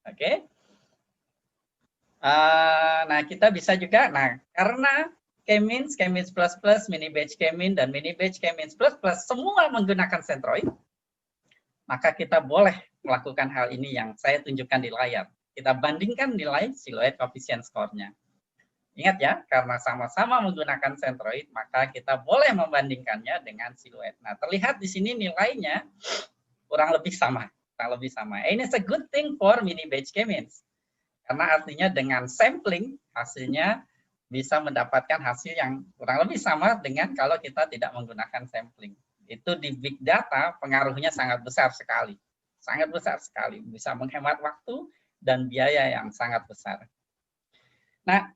Oke. Nah, kita bisa juga, nah karena k-means, k-means plus plus, mini batch k-means, dan mini batch k-means plus plus semua menggunakan centroid, maka kita boleh melakukan hal ini yang saya tunjukkan di layar. Kita bandingkan nilai siluet koefisien skornya. Ingat ya, karena sama-sama menggunakan centroid, maka kita boleh membandingkannya dengan siluet. Nah, terlihat di sini nilainya kurang lebih sama. Ini is a good thing for mini batch k-means. Karena artinya dengan sampling, hasilnya bisa mendapatkan hasil yang kurang lebih sama dengan kalau kita tidak menggunakan sampling. Itu di big data pengaruhnya sangat besar sekali. Sangat besar sekali. Bisa menghemat waktu dan biaya yang sangat besar. Nah,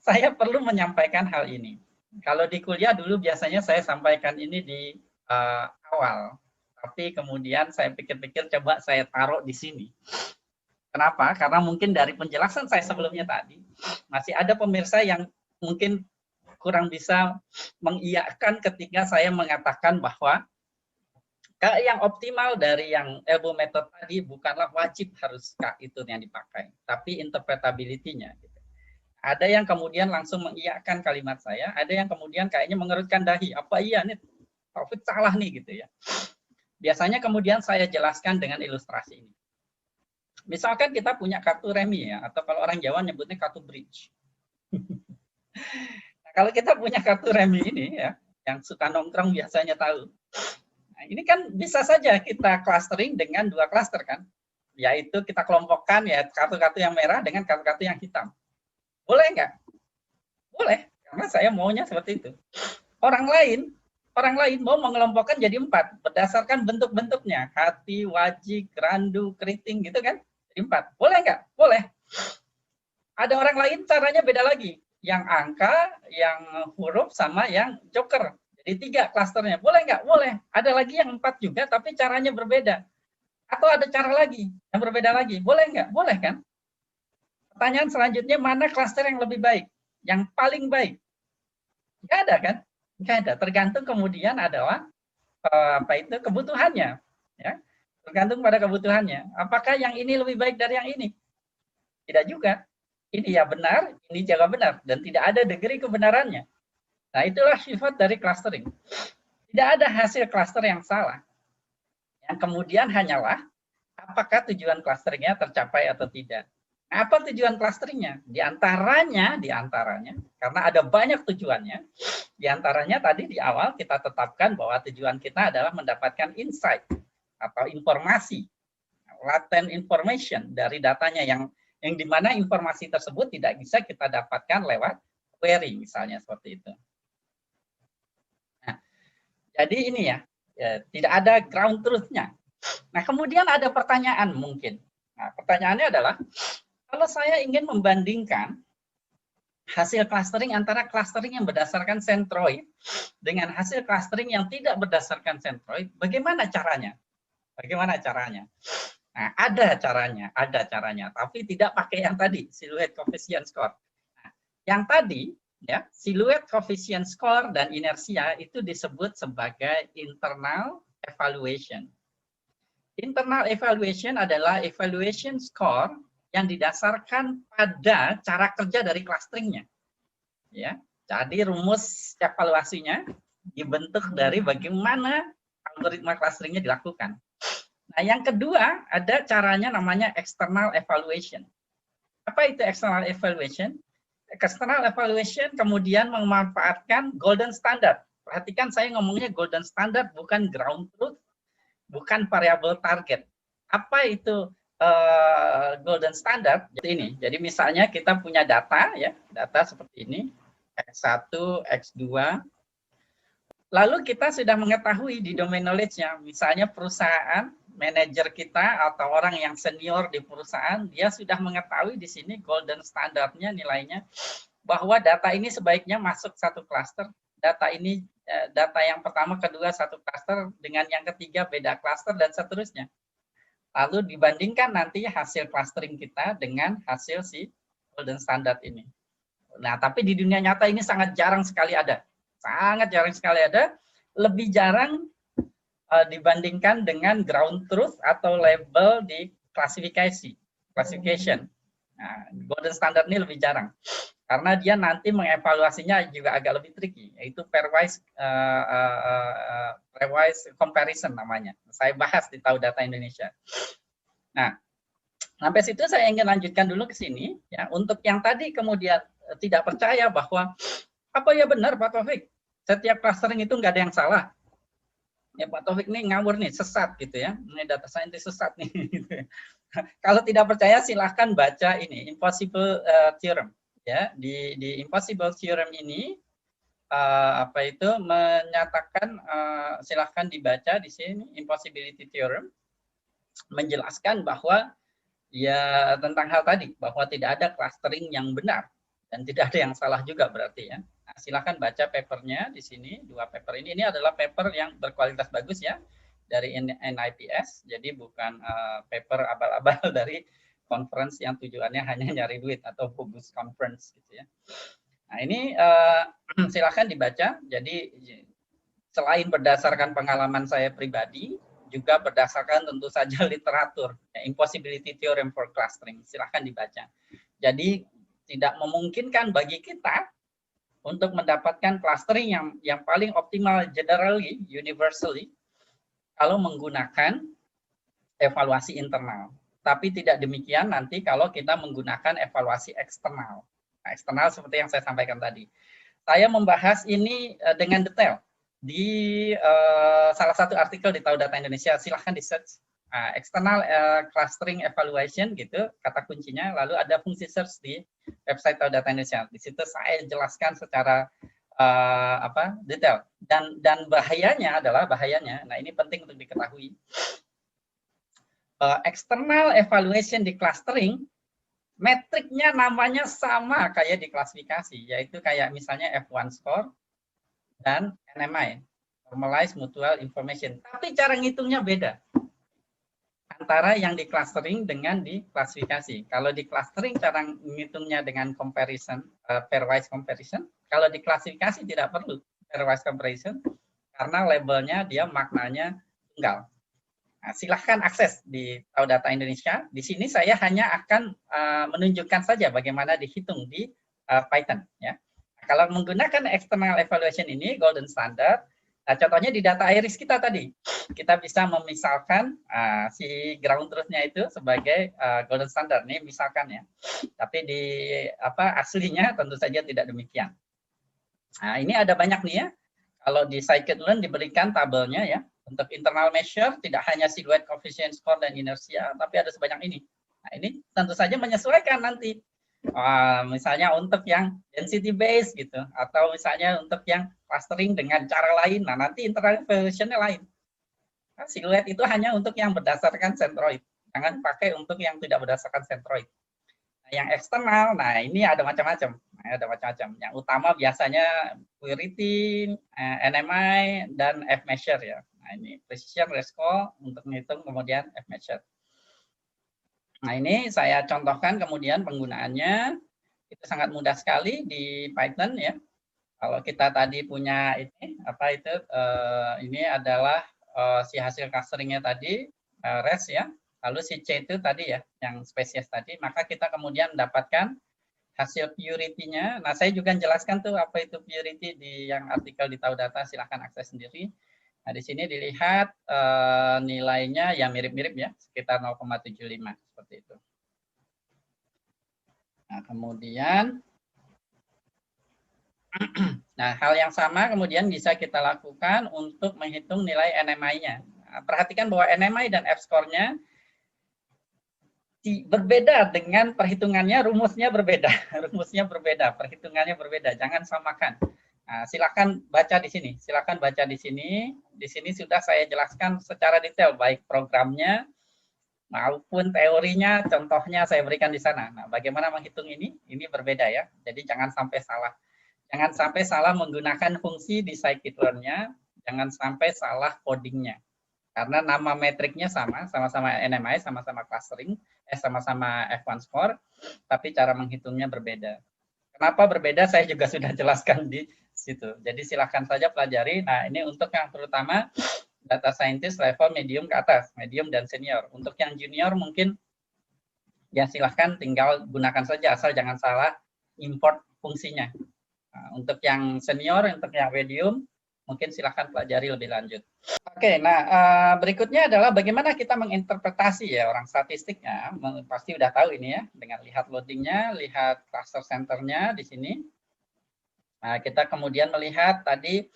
saya perlu menyampaikan hal ini. Kalau di kuliah dulu biasanya saya sampaikan ini di awal, tapi kemudian saya pikir-pikir coba saya taruh di sini. Kenapa? Karena mungkin dari penjelasan saya sebelumnya tadi, masih ada pemirsa yang mungkin kurang bisa mengiyakan ketika saya mengatakan bahwa yang optimal dari yang elbow method tadi bukanlah wajib harus itu yang dipakai, tapi interpretability-nya. Ada yang kemudian langsung mengiyakan kalimat saya, ada yang kemudian kayaknya mengerutkan dahi. Apa iya nih, Taufik salah nih gitu ya. Biasanya kemudian saya jelaskan dengan ilustrasi ini. Misalkan kita punya kartu remi ya, atau kalau orang Jawa nyebutnya kartu bridge. Nah, kalau kita punya kartu remi ini ya, yang suka nongkrong biasanya tahu. Nah, ini kan bisa saja kita clustering dengan 2 cluster kan. yaitu kita kelompokkan ya kartu-kartu yang merah dengan kartu-kartu yang hitam. Boleh nggak? Boleh, karena saya maunya seperti itu. Orang lain mau mengelompokkan jadi 4 berdasarkan bentuk-bentuknya, hati, wajik, randu, keriting gitu kan, jadi 4. Boleh nggak? Boleh. Ada orang lain caranya beda lagi, yang angka, yang huruf, sama yang joker. Jadi 3 klasternya. Boleh nggak? Boleh. Ada lagi yang 4 juga, tapi caranya berbeda. Atau ada cara lagi yang berbeda lagi. Boleh nggak? Boleh kan? Pertanyaan selanjutnya, mana klaster yang lebih baik? Yang paling baik? Nggak ada kan? Nggak ada. Tergantung kemudian adalah kebutuhannya. Ya. Tergantung pada kebutuhannya. Apakah yang ini lebih baik dari yang ini? Tidak juga. Ini ya benar, ini juga benar. Dan tidak ada degree kebenarannya. Nah, itulah sifat dari clustering. Tidak ada hasil cluster yang salah. Yang kemudian hanyalah apakah tujuan clusteringnya tercapai atau tidak. Nah, apa tujuan clusteringnya? Di antaranya, karena ada banyak tujuannya, di antaranya tadi di awal kita tetapkan bahwa tujuan kita adalah mendapatkan insight atau informasi, latent information dari datanya yang dimana informasi tersebut tidak bisa kita dapatkan lewat query misalnya seperti itu. Nah, jadi ini ya, tidak ada ground truth-nya. Nah, kemudian ada pertanyaan mungkin. Nah, pertanyaannya adalah, kalau saya ingin membandingkan hasil clustering antara clustering yang berdasarkan centroid dengan hasil clustering yang tidak berdasarkan centroid, bagaimana caranya? Bagaimana caranya? Nah, ada caranya, tapi tidak pakai yang tadi, silhouette coefficient score. Nah, yang tadi, ya, silhouette coefficient score dan inersia itu disebut sebagai internal evaluation. Internal evaluation adalah evaluation score yang didasarkan pada cara kerja dari clusteringnya. Ya, jadi rumus evaluasinya dibentuk dari bagaimana algoritma clusteringnya dilakukan. Nah, yang kedua ada caranya namanya external evaluation. Apa itu external evaluation? External evaluation kemudian memanfaatkan golden standard. Perhatikan saya ngomongnya golden standard, bukan ground truth, bukan variable target. Apa itu golden standard? Jadi ini. Jadi misalnya kita punya data ya, data seperti ini, X1, X2. Lalu kita sudah mengetahui di domain knowledge-nya, misalnya perusahaan, manajer kita atau orang yang senior di perusahaan, dia sudah mengetahui di sini golden standardnya nilainya bahwa data ini sebaiknya masuk satu klaster, data ini data yang pertama, kedua satu klaster, dengan yang ketiga beda klaster dan seterusnya. Lalu dibandingkan nanti hasil clustering kita dengan hasil si golden standard ini. Nah, tapi di dunia nyata ini sangat jarang sekali ada. Sangat jarang sekali ada, lebih jarang dibandingkan dengan ground truth atau label di classification. Nah, golden standard ini lebih jarang karena dia nanti mengevaluasinya juga agak lebih tricky, yaitu pairwise comparison namanya. Saya bahas di Tahu Data Indonesia. Nah, sampai situ saya ingin lanjutkan dulu ke sini ya. Untuk yang tadi kemudian tidak percaya bahwa apa ya benar Pak Taufik, setiap clustering itu nggak ada yang salah. Ya Pak Taufik ini ngawur nih, sesat gitu ya. Ini data scientist sesat nih. Gitu. Kalau tidak percaya silahkan baca ini Impossible Theorem. Ya, di Impossible Theorem ini menyatakan silahkan dibaca di sini Impossibility Theorem menjelaskan bahwa ya tentang hal tadi bahwa tidak ada clustering yang benar dan tidak ada yang salah juga berarti ya. Nah, silahkan baca papernya di sini, 2 paper ini. Ini adalah paper yang berkualitas bagus ya dari NIPS, jadi bukan paper abal-abal dari conference yang tujuannya hanya nyari duit atau fokus conference gitu ya. Nah, ini silahkan dibaca. Jadi selain berdasarkan pengalaman saya pribadi, juga berdasarkan tentu saja literatur, ya, Impossibility Theorem for Clustering. Silahkan dibaca. Jadi tidak memungkinkan bagi kita untuk mendapatkan clustering yang paling optimal generally, universally, kalau menggunakan evaluasi internal. Tapi tidak demikian nanti kalau kita menggunakan evaluasi eksternal. Nah, eksternal seperti yang saya sampaikan tadi. Saya membahas ini dengan detail di salah satu artikel di Tahu Data Indonesia. Silahkan di search external clustering evaluation gitu kata kuncinya, lalu ada fungsi search di website Tahu Data Indonesia. Di situ saya jelaskan secara detail, dan bahayanya, nah ini penting untuk diketahui, external evaluation di clustering metriknya namanya sama kayak di klasifikasi, yaitu kayak misalnya F1 score dan NMI, Normalized Mutual Information, tapi cara ngitungnya beda antara yang di clustering dengan di klasifikasi. Kalau di clustering cara ngitungnya dengan comparison, pairwise comparison. Kalau di klasifikasi tidak perlu pairwise comparison karena labelnya dia maknanya tunggal. Nah, silahkan akses di Tahu Data Indonesia. Di sini saya hanya akan menunjukkan saja bagaimana dihitung di Python. Ya. Nah, kalau menggunakan external evaluation ini, golden standard, nah, contohnya di data iris kita tadi, kita bisa memisalkan si ground truth-nya itu sebagai golden standard nih, misalkan ya. Tapi di aslinya tentu saja tidak demikian. Nah, ini ada banyak nih ya. Kalau di scikit-learn diberikan tabelnya ya. Untuk internal measure tidak hanya silhouette coefficient score dan inersia, tapi ada sebanyak ini. Nah, ini tentu saja menyesuaikan nanti. Misalnya untuk yang density based gitu, atau misalnya untuk yang clustering dengan cara lain. Nah, nanti internal evaluation-nya lain. Nah, siluet itu hanya untuk yang berdasarkan centroid. Jangan pakai untuk yang tidak berdasarkan centroid. Nah, yang eksternal, nah ini ada macam-macam. Yang utama biasanya purity, NMI, dan F-measure ya. Nah, ini precision, resco untuk menghitung, kemudian F-measure. Nah, ini saya contohkan kemudian penggunaannya. Itu sangat mudah sekali di Python ya. Kalau kita tadi punya ini, ini adalah si hasil clusteringnya tadi, res ya. Lalu si C itu tadi ya, yang spesies tadi. Maka kita kemudian mendapatkan hasil purity-nya. Nah, saya juga menjelaskan tuh apa itu purity di yang artikel di Tahu Data, silahkan akses sendiri. Nah, di sini dilihat nilainya ya mirip-mirip ya, sekitar 0,75 seperti itu. Nah, kemudian nah, hal yang sama kemudian bisa kita lakukan untuk menghitung nilai NMI-nya. Nah, perhatikan bahwa NMI dan F-score-nya berbeda dengan perhitungannya, rumusnya berbeda. Rumusnya berbeda, perhitungannya berbeda. Jangan samakan. Nah, silakan baca di sini. Silakan baca di sini. Di sini sudah saya jelaskan secara detail, baik programnya maupun teorinya, contohnya saya berikan di sana. Nah, bagaimana menghitung ini? Ini berbeda ya. Jadi jangan sampai salah. Jangan sampai salah menggunakan fungsi di scikit-learn-nya. Jangan sampai salah codingnya. Karena nama metriknya sama-sama NMI, sama-sama clustering, sama-sama F1 score, tapi cara menghitungnya berbeda. Kenapa berbeda? Saya juga sudah jelaskan di situ. Jadi silahkan saja pelajari. Nah, ini untuk yang terutama data scientist level medium ke atas, medium dan senior. Untuk yang junior mungkin ya silahkan tinggal gunakan saja, asal jangan salah import fungsinya. Nah, untuk yang senior, untuk yang medium, mungkin silahkan pelajari lebih lanjut. Oke, nah berikutnya adalah bagaimana kita menginterpretasi ya, orang statistiknya pasti udah tahu ini ya, dengan lihat loadingnya, lihat cluster centernya di sini. Nah, kita kemudian melihat tadi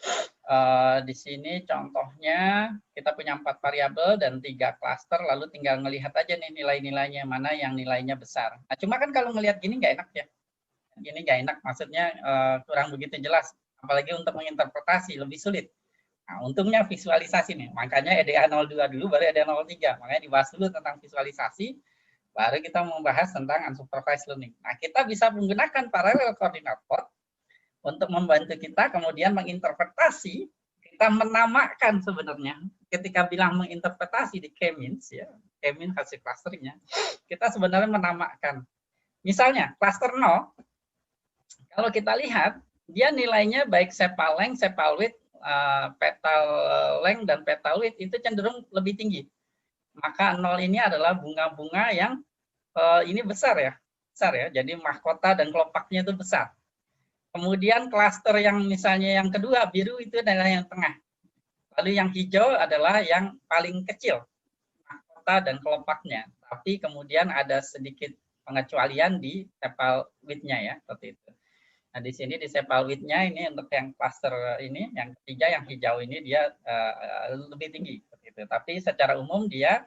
di sini contohnya kita punya 4 variabel dan 3 cluster, lalu tinggal melihat aja nih nilai-nilainya, mana yang nilainya besar. Nah, cuma kan kalau ngelihat gini nggak enak ya. Gini nggak enak, maksudnya kurang begitu jelas. Apalagi untuk menginterpretasi, lebih sulit. Nah, untungnya visualisasi nih. Makanya EDA 02 dulu, baru EDA 03. Makanya dibahas dulu tentang visualisasi, baru kita membahas tentang unsupervised learning. Nah, kita bisa menggunakan parallel koordinator untuk membantu kita kemudian menginterpretasi, kita menamakan sebenarnya. Ketika bilang menginterpretasi di K-means, ya, K-means hasil clusteringnya, kita sebenarnya menamakan. Misalnya, cluster 0, kalau kita lihat, dia nilainya baik sepal length, sepal width, petal length, dan petal width itu cenderung lebih tinggi. Maka 0 ini adalah bunga-bunga yang ini besar ya. Jadi mahkota dan kelopaknya itu besar. Kemudian klaster yang misalnya yang kedua, biru itu adalah yang tengah. Lalu yang hijau adalah yang paling kecil, mahkota dan kelopaknya. Tapi kemudian ada sedikit pengecualian di sepal width-nya ya, seperti itu. Nah, di sini di sepal width-nya ini untuk yang cluster ini, yang ketiga yang hijau ini dia lebih tinggi. gitu. Tapi secara umum dia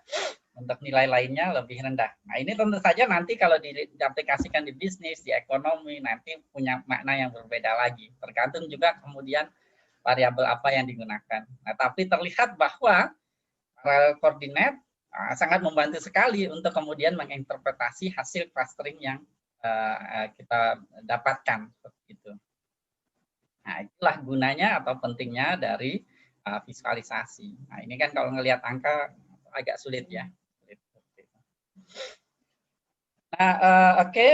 untuk nilai lainnya lebih rendah. Nah, ini tentu saja nanti kalau diaplikasikan di bisnis, di ekonomi, nanti punya makna yang berbeda lagi. Tergantung juga kemudian variabel apa yang digunakan. Nah, tapi terlihat bahwa parallel coordinate sangat membantu sekali untuk kemudian menginterpretasi hasil clustering yang kita dapatkan. Seperti itu. Nah, itulah gunanya atau pentingnya dari visualisasi. Nah, ini kan kalau ngelihat angka agak sulit ya. Nah, oke,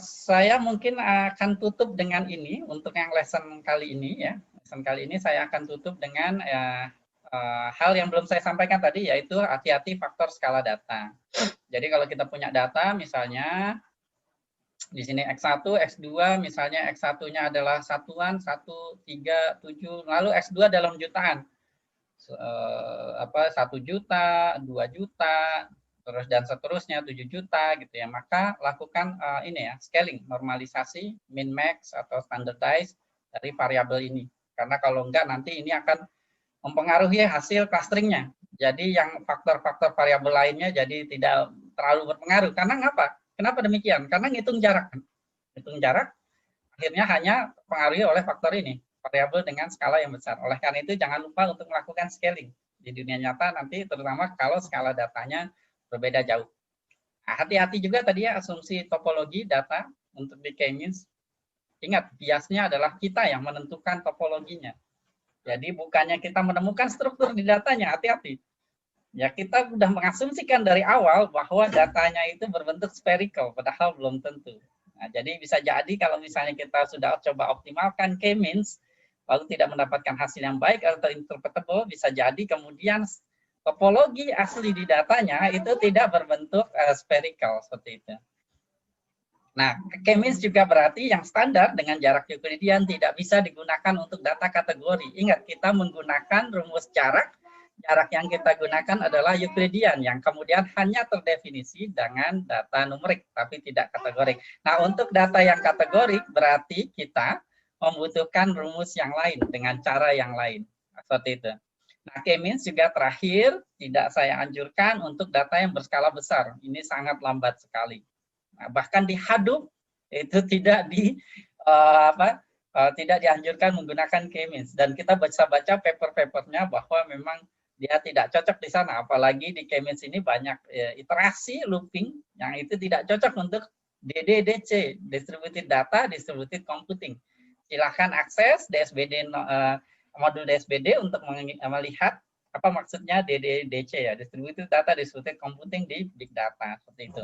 saya mungkin akan tutup dengan ini untuk yang lesson kali ini ya. Lesson kali ini saya akan tutup dengan hal yang belum saya sampaikan tadi, yaitu hati-hati faktor skala data. Jadi kalau kita punya data, misalnya di sini X1, X2, misalnya X1-nya adalah satuan 1, 3, 7, lalu X2 dalam jutaan. 1 juta, 2 juta, terus dan seterusnya 7 juta gitu ya. Maka lakukan ini ya, scaling, normalisasi, min max atau standardize dari variabel ini. Karena kalau enggak nanti ini akan mempengaruhi hasil clusteringnya. Jadi yang faktor-faktor variabel lainnya jadi tidak terlalu berpengaruh. Karena ngapa? Kenapa demikian? Karena ngitung jarak. Ngitung jarak akhirnya hanya dipengaruhi oleh faktor ini, variabel dengan skala yang besar. Oleh karena itu jangan lupa untuk melakukan scaling di dunia nyata nanti, terutama kalau skala datanya berbeda jauh. Nah, hati-hati juga tadi ya asumsi topologi data untuk di K-means. Ingat, biasnya adalah kita yang menentukan topologinya. Jadi bukannya kita menemukan struktur di datanya, hati-hati. Ya kita sudah mengasumsikan dari awal bahwa datanya itu berbentuk spherical, padahal belum tentu. Nah, jadi bisa jadi kalau misalnya kita sudah coba optimalkan K-means, lalu tidak mendapatkan hasil yang baik atau interpretable, bisa jadi kemudian topologi asli di datanya itu tidak berbentuk spherical seperti itu. Nah, K-means juga berarti yang standar dengan jarak Euclidean tidak bisa digunakan untuk data kategori. Ingat, kita menggunakan rumus jarak yang kita gunakan adalah Euclidean yang kemudian hanya terdefinisi dengan data numerik, tapi tidak kategorik. Nah, untuk data yang kategorik berarti kita membutuhkan rumus yang lain dengan cara yang lain. Seperti itu. Nah, K-means juga terakhir tidak saya anjurkan untuk data yang berskala besar. Ini sangat lambat sekali. Nah, bahkan di Hadoop itu tidak tidak dianjurkan menggunakan K-means, dan kita baca-baca paper-papernya bahwa memang dia tidak cocok di sana, apalagi di K-means ini banyak iterasi looping yang itu tidak cocok untuk DDDC, distributed data, distributed computing. Silahkan akses DSBD modul DSBD untuk melihat apa maksudnya DDDC ya, distributed data, distributed computing di big data seperti itu.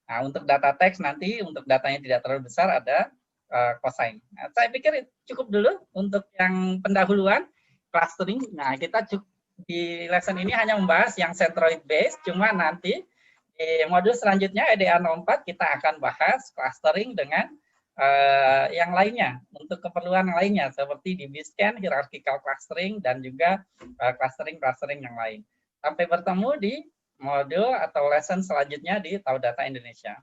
Nah, untuk data teks nanti, untuk datanya tidak terlalu besar, ada cosine. Nah, saya pikir cukup dulu untuk yang pendahuluan clustering. Nah, kita di lesson ini hanya membahas yang centroid based, cuma nanti di modul selanjutnya EDA 04 kita akan bahas clustering dengan yang lainnya, untuk keperluan lainnya, seperti di BISCAN, hierarchical clustering, dan juga clustering-clustering yang lain. Sampai bertemu di modul atau lesson selanjutnya di Tahu Data Indonesia.